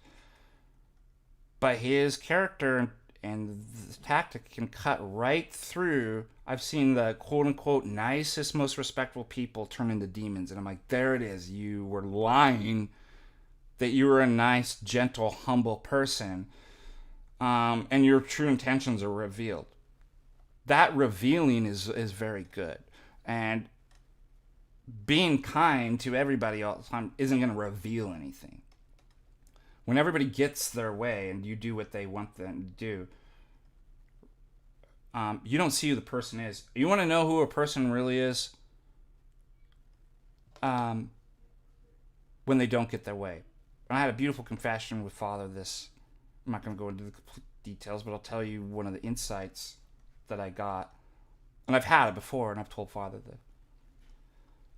But his character and the tactic can cut right through. I've seen the quote-unquote nicest, most respectful people turn into demons, and I'm like, there it is. You were lying that you were a nice, gentle, humble person, and your true intentions are revealed. That revealing is very good. And being kind to everybody all the time isn't going to reveal anything. When everybody gets their way and you do what they want them to do, you don't see who the person is. You want to know who a person really is? When they don't get their way. And I had a beautiful confession with Father. I'm not going to go into the complete details, but I'll tell you one of the insights that I got. And I've had it before, and I've told Father that.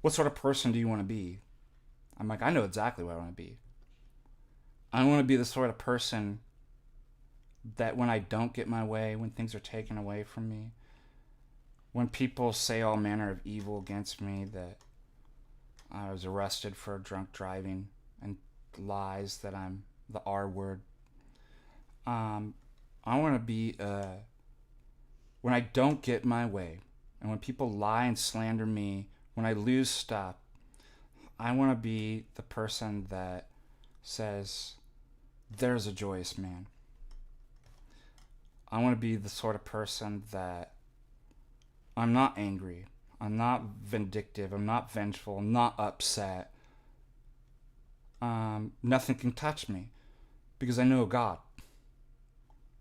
What sort of person do you want to be? I'm like, I know exactly what I want to be. I want to be the sort of person that when I don't get my way, when things are taken away from me, when people say all manner of evil against me, that I was arrested for drunk driving and lies that I'm the R word. I want to be, when I don't get my way, and when people lie and slander me, when I lose stuff, I want to be the person that says, there's a joyous man. I want to be the sort of person that I'm not angry, I'm not vindictive, I'm not vengeful, I'm not upset. Nothing can touch me because I know God.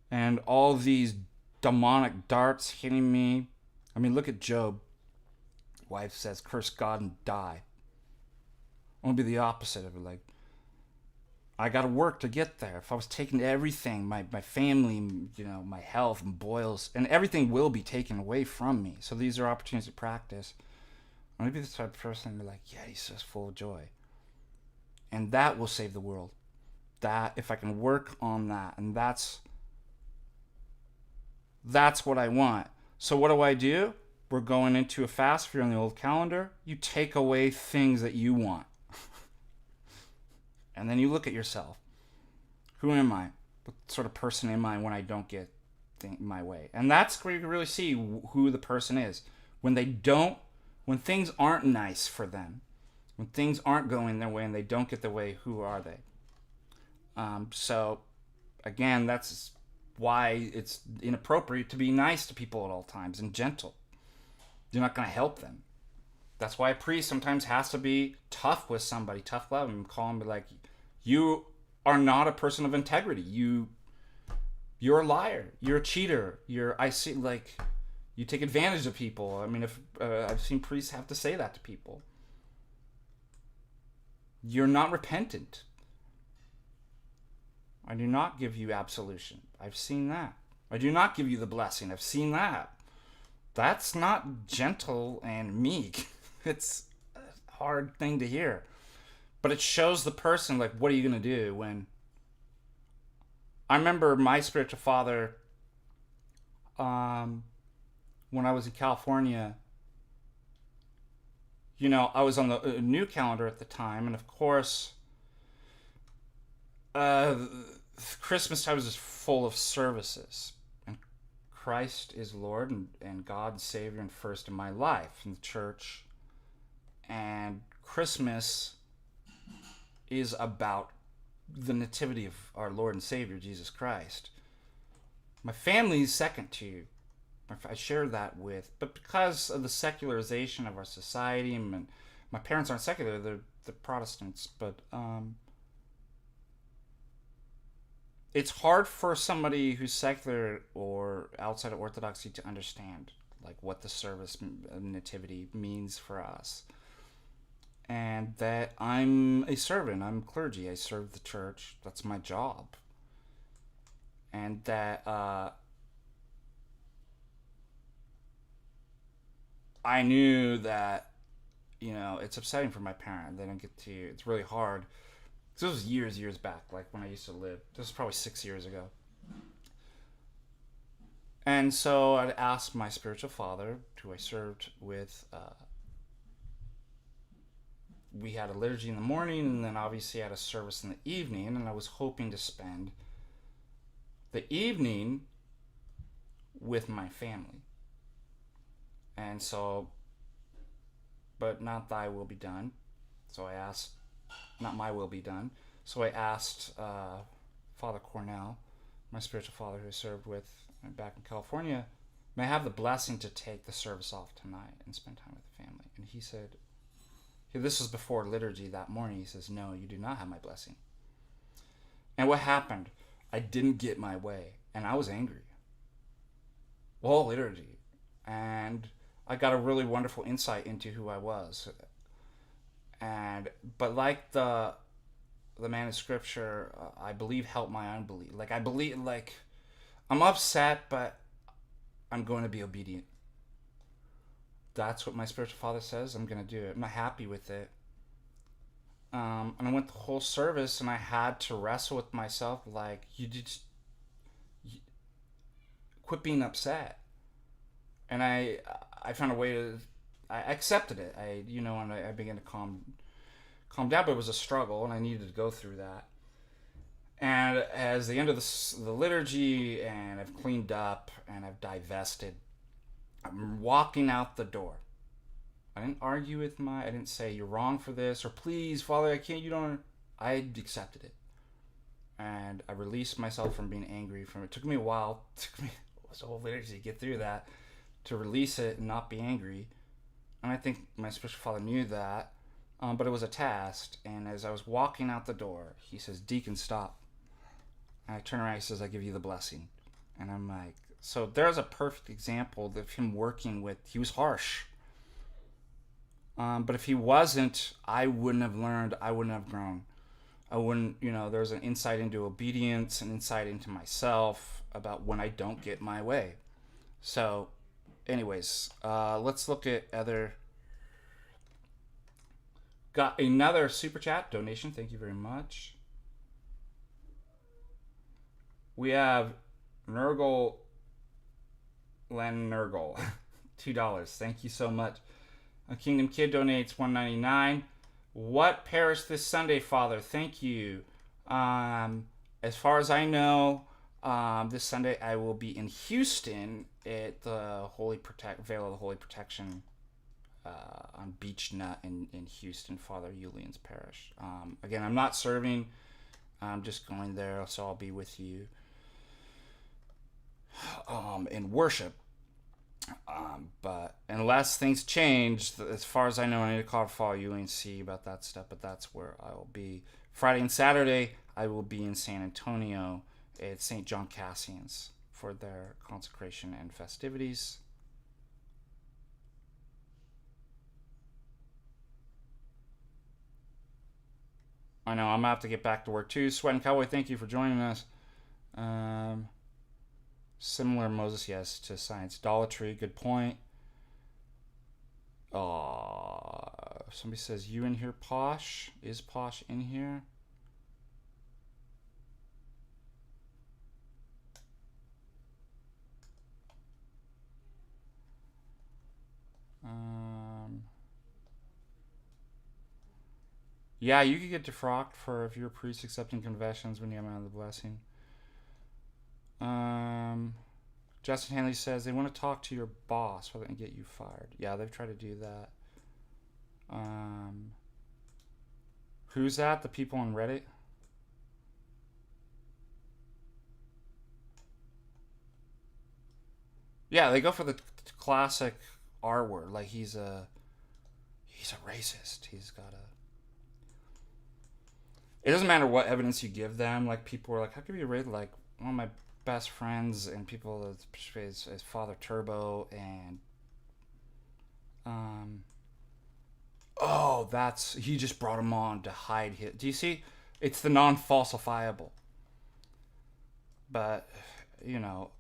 And all these demonic darts hitting me. I mean, look at Job. Wife says, curse God and die. I want to be the opposite of it. Like, I got to work to get there. If I was taking everything, my family, my health and boils, and everything will be taken away from me. So these are opportunities to practice. I want to be the type of person to be like, yeah, he's just full of joy. And that will save the world. That, if I can work on that, and that's what I want. So what do? We're going into a fast. If you're on the old calendar, you take away things that you want. And then you look at yourself. Who am I? What sort of person am I when I don't get my way? And that's where you can really see who the person is. When things aren't nice for them, when things aren't going their way and they don't get their way, who are they? So, again, that's why it's inappropriate to be nice to people at all times and gentle. You're not going to help them. That's why a priest sometimes has to be tough with somebody, tough love, and call them, be like, you are not a person of integrity. You're a liar. You're a cheater. You take advantage of people. I mean, if I've seen priests have to say that to people. You're not repentant. I do not give you absolution. I've seen that. I do not give you the blessing. I've seen that. That's not gentle and meek. It's a hard thing to hear. But it shows the person, like, what are you going to do when... I remember my spiritual father, when I was in California, I was on the new calendar at the time, and of course, Christmas time was just full of services. And Christ is Lord and God Savior and first in my life, in the church. And Christmas is about the nativity of our Lord and Savior, Jesus Christ. My family is second to you. I share that with, but because of the secularization of our society, and my parents aren't secular, they're Protestants, but it's hard for somebody who's secular or outside of Orthodoxy to understand, like, what the service of nativity means for us. And that I'm a servant, I'm clergy, I serve the church, that's my job. And that I knew that, it's upsetting for my parent. They don't get to, it's really hard. This was years back, like when I used to live. This was probably 6 years ago. And so I'd asked my spiritual father, who I served with, we had a liturgy in the morning, and then obviously had a service in the evening, and I was hoping to spend the evening with my family. And so, but not thy will be done. So I asked, not my will be done. So I asked Father Cornell, my spiritual father who I served with back in California, may I have the blessing to take the service off tonight and spend time with the family? And he said, this was before liturgy that morning. He says, no, you do not have my blessing. And what happened? I didn't get my way, and I was angry. Well, liturgy. And I got a really wonderful insight into who I was. But like the man in Scripture, I believe helped my unbelief. Like, I believe, like, I'm upset, but I'm going to be obedient. That's what my spiritual father says. I'm going to do it. I'm not happy with it. And I went the whole service, and I had to wrestle with myself, like, quit being upset. And I found a way to, I accepted it. And I began to calm down, but it was a struggle, and I needed to go through that. And as the end of the liturgy, and I've cleaned up, and I've divested, I'm walking out the door. I didn't argue with I didn't say you're wrong for this, or please, Father, I can't, you don't. I accepted it. And I released myself from being angry from it. It took me a while. It took me a whole liturgy to get through that, to release it and not be angry. And I think my spiritual father knew that, but it was a test. And as I was walking out the door, he says, Deacon, stop. And I turn around, he says, I give you the blessing. And I'm like, so there's a perfect example of him working with, he was harsh. But if he wasn't, I wouldn't have learned, I wouldn't have grown. I wouldn't, there's an insight into obedience, an insight into myself about when I don't get my way. So, anyways, let's look at other. Got another super chat donation. Thank you very much. We have Nurgle Nurgle, $2. Thank you so much. A Kingdom Kid donates $1.99. What parish this Sunday, Father? Thank you. As far as I know, this Sunday I will be in Houston at the Veil of the Holy Protection on Beech Nut in Houston, Father Julian's parish. Again, I'm not serving. I'm just going there, so I'll be with you in worship. But unless things change, as far as I know, I need to call UNC about that stuff. But that's where I will be. Friday and Saturday, I will be in San Antonio at St. John Cassian's for their consecration and festivities. I know I'm gonna have to get back to work too. Sweat and Cowboy, thank you for joining us. Um, Similar Moses, yes, to science. Idolatry, good point. Somebody says, you in here, Posh? Is Posh in here? Yeah, you could get defrocked for if you're a priest accepting confessions when you haven't had the blessing. Justin Hanley says they want to talk to your boss rather than get you fired. Yeah, they've tried to do that. Who's that? The people on Reddit? Yeah, they go for the classic R word, like he's a racist. He's got a. It doesn't matter what evidence you give them. Like people are like, how could you rate like one of my best friends and people is Father Turbo and that's he just brought him on to hide his. Do you see? It's the non-falsifiable. But you know,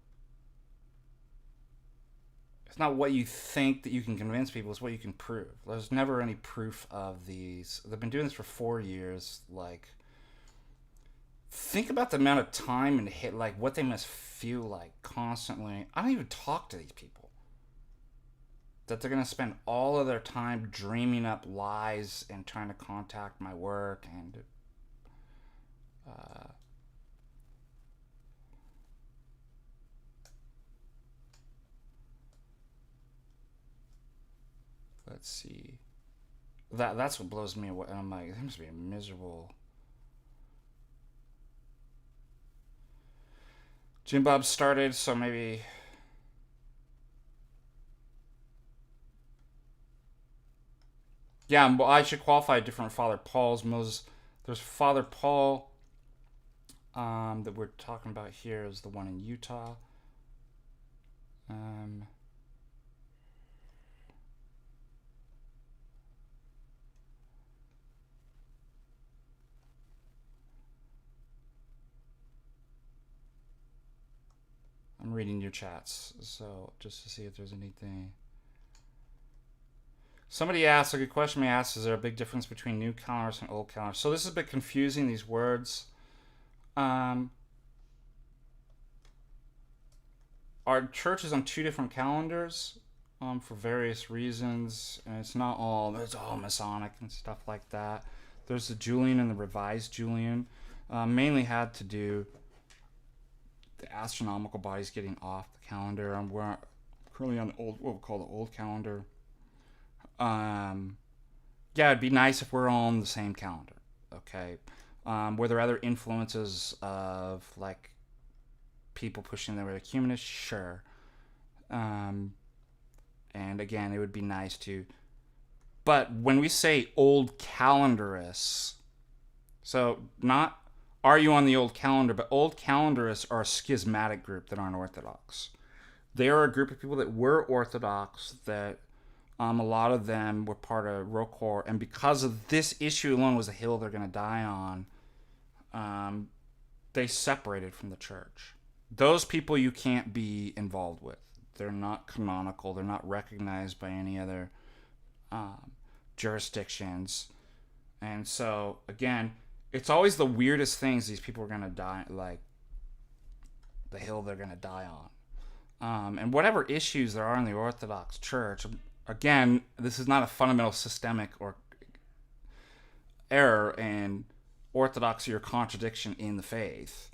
it's not what you think that you can convince people. It's what you can prove. There's never any proof of these. They've been doing this for 4 years. Like, think about the amount of time and hit, like what they must feel like constantly. I don't even talk to these people. That they're gonna spend all of their time dreaming up lies and trying to contact my work and. Let's see. That's what blows me away. I'm like, it must be a miserable. Jim Bob started, so maybe. Yeah, I should qualify different Father Paul's. Moses. There's Father Paul that we're talking about here is the one in Utah. I'm reading your chats, so just to see if there's anything. Somebody asked a good question. They asked, is there a big difference between new calendars and old calendars? So this is a bit confusing, these words. Our church is on 2 different calendars for various reasons, and it's all Masonic and stuff like that. There's the Julian and the Revised Julian. Mainly had to do the astronomical bodies getting off the calendar. We're currently on the old, what we call the old calendar. Yeah, it'd be nice if we're on the same calendar. Okay. Were there other influences of like people pushing the ecumenists? Sure. And again, it would be nice to. But when we say old calendarists, so not are you on the old calendar, but old calendarists are a schismatic group that aren't Orthodox. They are a group of people that were Orthodox that. A lot of them were part of Rocor, and because of this issue alone was a hill they're going to die on, they separated from the church. Those people you can't be involved with. They're not canonical. They're not recognized by any other jurisdictions. And so, again, it's always the weirdest things these people are going to die, like the hill they're going to die on. And whatever issues there are in the Orthodox Church, again, this is not a fundamental systemic or error in orthodoxy or contradiction in the faith.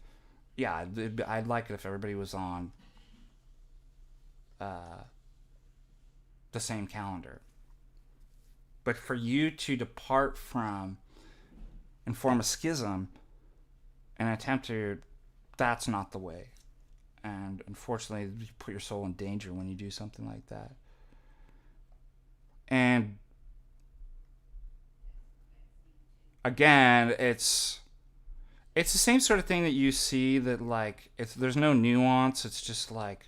Yeah, I'd like it if everybody was on the same calendar. But for you to depart from and form a schism, and attempt to, that's not the way. And unfortunately, you put your soul in danger when you do something like that. And again, it's the same sort of thing that you see that, like, there's no nuance. It's just like,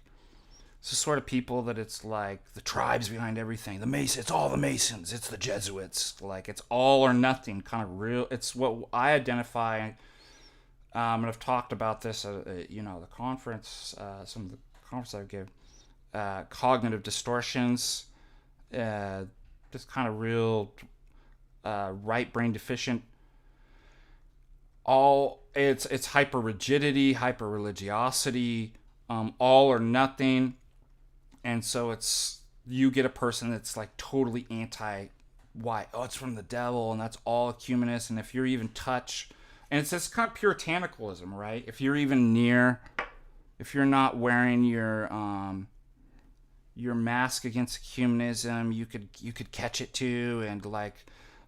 it's the sort of people that it's like the tribes behind everything. The Masons, it's all the Masons. It's the Jesuits. Like, it's all or nothing kind of real. It's what I identify. And I've talked about this, the conference, some of the conferences I give, cognitive distortions, just kind of real right brain deficient. It's hyper rigidity, hyper religiosity, all or nothing. And so you get a person that's like totally anti why? Oh, it's from the devil, and that's all ecumenist. And if you're even and it's this kind of puritanicalism, right? If you're not wearing your mask against ecumenism, you could catch it too, and like,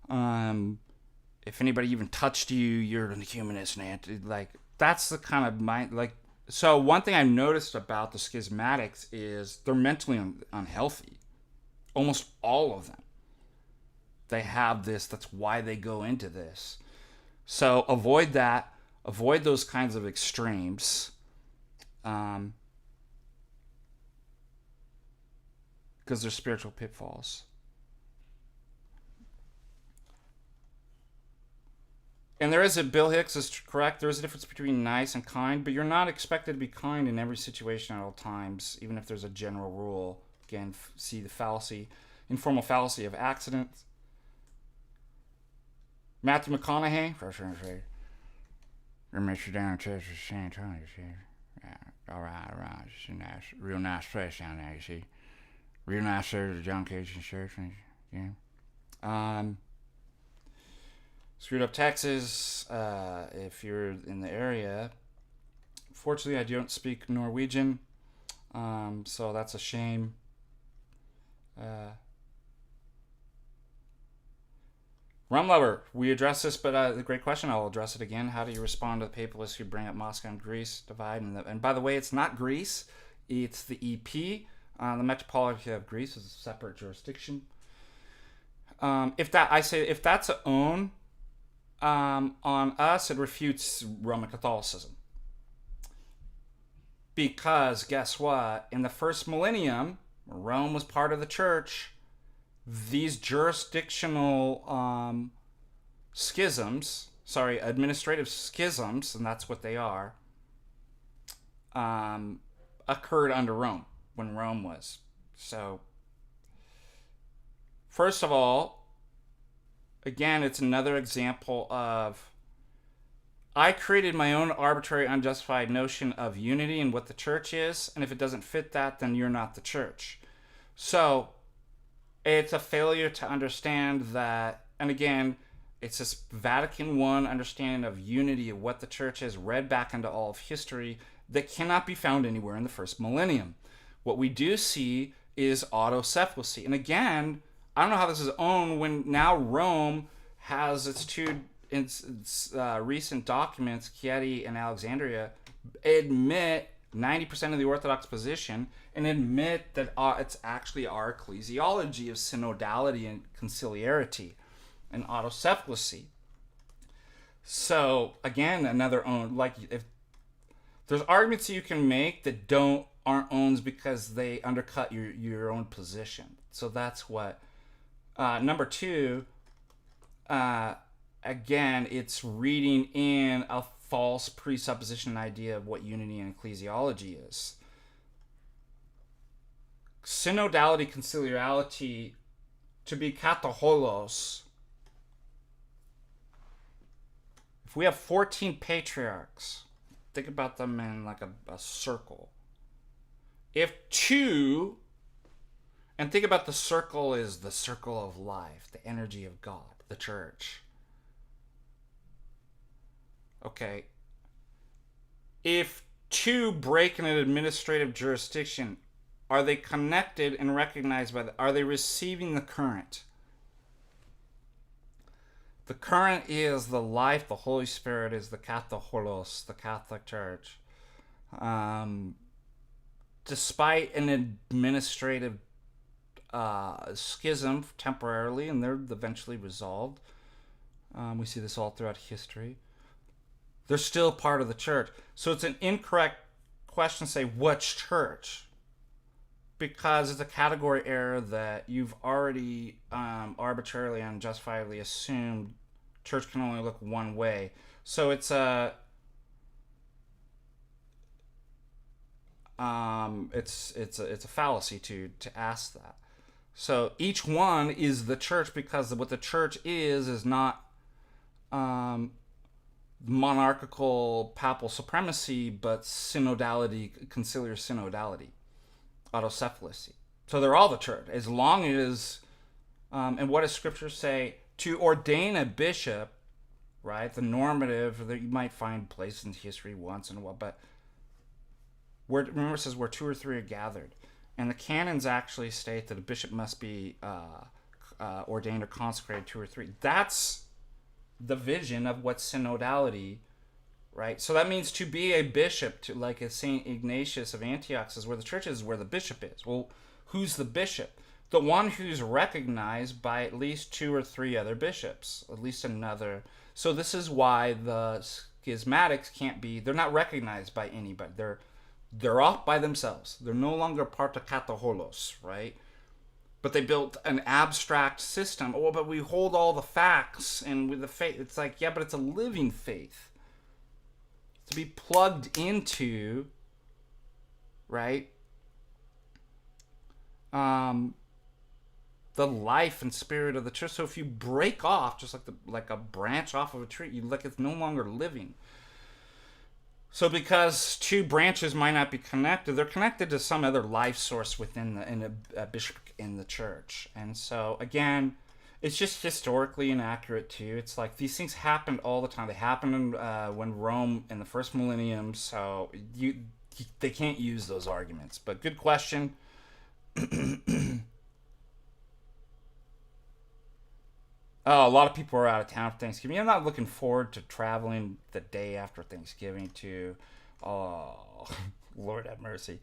if anybody even touched you, you're an ecumenist, and like, that's the kind of mind, like. So one thing I've noticed about the schismatics is they're mentally unhealthy. Almost all of them. They have this. That's why they go into this. So avoid that. Avoid those kinds of extremes. Because they're spiritual pitfalls. And Bill Hicks is correct, there is a difference between nice and kind, but you're not expected to be kind in every situation at all times, even if there's a general rule. Again, see the informal fallacy of accidents. Matthew McConaughey, first one to say, "You're Mr. Down in Texas, San Antonio, you see? Yeah, all right. It's a nice, real nice place down there, you see? Real nice there, the John Cajun Church, yeah. Screwed Up Texas, if you're in the area. Fortunately, I don't speak Norwegian, so that's a shame. Rum Lover, we addressed this, but the great question, I'll address it again. How do you respond to the papalists who bring up Moscow and Greece divide? And by the way, it's not Greece, it's the EP. The Metropolitan of Greece is a separate jurisdiction. If that's a own, on us, it refutes Roman Catholicism. Because guess what? In the first millennium, Rome was part of the church. These jurisdictional administrative schisms, and that's what they are, occurred under Rome, when Rome was. So, first of all, again, it's another example of I created my own arbitrary, unjustified notion of unity and what the church is, and if it doesn't fit that, then you're not the church. So, it's a failure to understand that, and again, it's this Vatican I understanding of unity of what the church is, read back into all of history, that cannot be found anywhere in the first millennium. What we do see is autocephaly. And again, I don't know how this is owned when now Rome has its recent documents, Chieti and Alexandria, admit 90% of the Orthodox position and admit that it's actually our ecclesiology of synodality and conciliarity and autocephaly. So again, another own, like, if there's arguments you can make that aren't owns because they undercut your own position. So that's what. Number two, again, it's reading in a false presupposition and idea of what unity and ecclesiology is. Synodality, conciliarity, to be kataholos. If we have 14 patriarchs, think about them in like a circle. If two, and think about the circle is the circle of life, the energy of God, the church. Okay. If two break in an administrative jurisdiction, are they connected and recognized are they receiving the current? The current is the life. The Holy Spirit is the Katholos, the Catholic Church. Um, Despite an administrative schism temporarily, and they're eventually resolved. We see this all throughout history. They're still part of the church. So it's an incorrect question to say which church, because it's a category error that you've already arbitrarily and justifiably assumed church can only look one way. So it's a it's a fallacy to ask that. So each one is the church, because what the church is not monarchical papal supremacy, but synodality, conciliar synodality, autocephaly. So they're all the church, as long as and what does Scripture say? To ordain a bishop, right? The normative that you might find placed in history once in a while, but remember it says where two or three are gathered. And the canons actually state that a bishop must be ordained or consecrated two or three. That's the vision of what synodality, right? So that means to be a bishop, to like a Saint Ignatius of Antioch says, where the church is where the bishop is. Well, who's the bishop? The one who's recognized by at least two or three other bishops, at least another. So this is why the schismatics can't be, they're not recognized by anybody. They're off by themselves. They're no longer part of Katholos, right? But they built an abstract system. Oh, but we hold all the facts and with the faith. It's like, yeah, but it's a living faith to be plugged into, right? The life and spirit of the church. So if you break off, just like a branch off of a tree, it's no longer living. So because two branches might not be connected, they're connected to some other life source within a bishop in the church. And so again, it's just historically inaccurate too. It's like these things happened all the time. They happened when Rome in the first millennium. So they can't use those arguments. But good question. Oh, a lot of people are out of town for Thanksgiving. I'm not looking forward to traveling the day after Thanksgiving to, oh, Lord have mercy.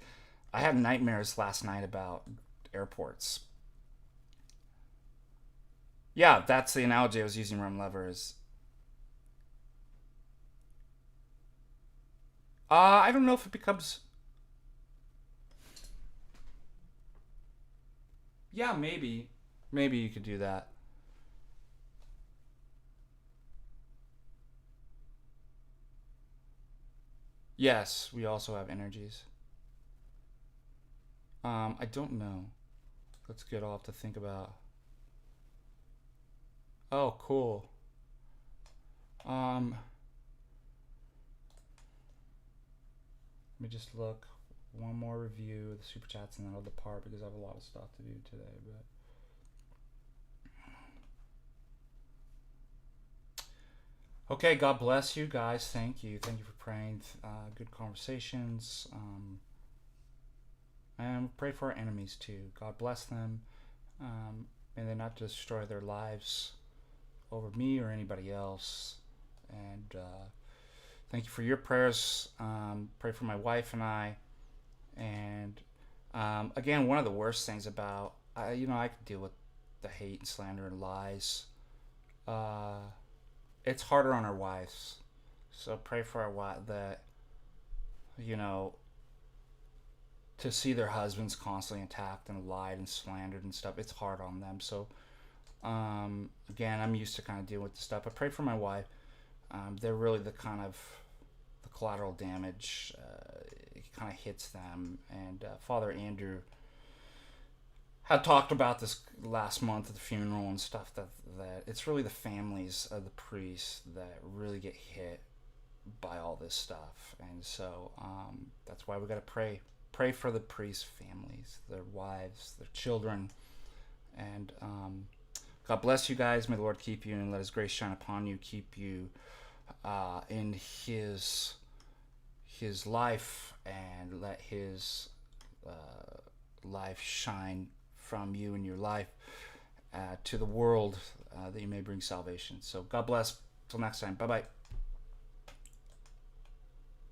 I had nightmares last night about airports. Yeah, that's the analogy I was using, Rum Lovers. I don't know if it becomes. Yeah, maybe. Maybe you could do that. Yes, we also have energies. I don't know. That's good. I'll have to think about. Oh, cool. Let me just look. One more review of the super chats and then I'll depart because I have a lot of stuff to do today. But okay, God bless you guys. Thank you. Thank you for praying. Good conversations. And pray for our enemies too. God bless them. May they not destroy their lives over me or anybody else. And thank you for your prayers. Pray for my wife and I. And again, one of the worst things about, I can deal with the hate and slander and lies. It's harder on our wives. So pray for our wife that, to see their husbands constantly attacked and lied and slandered and stuff. It's hard on them. So again, I'm used to kind of dealing with this stuff. But pray for my wife. They're really the collateral damage. It kind of hits them. And Father Andrew had talked about this last month at the funeral and stuff, that it's really the families of the priests that really get hit by all this stuff. And so that's why we got to pray for the priests' families, their wives, their children. And God bless you guys. May the Lord keep you and let his grace shine upon you, keep you in his life, and let his life shine from you in your life. to the world, that you may bring salvation. So God bless. Till next time. Bye bye.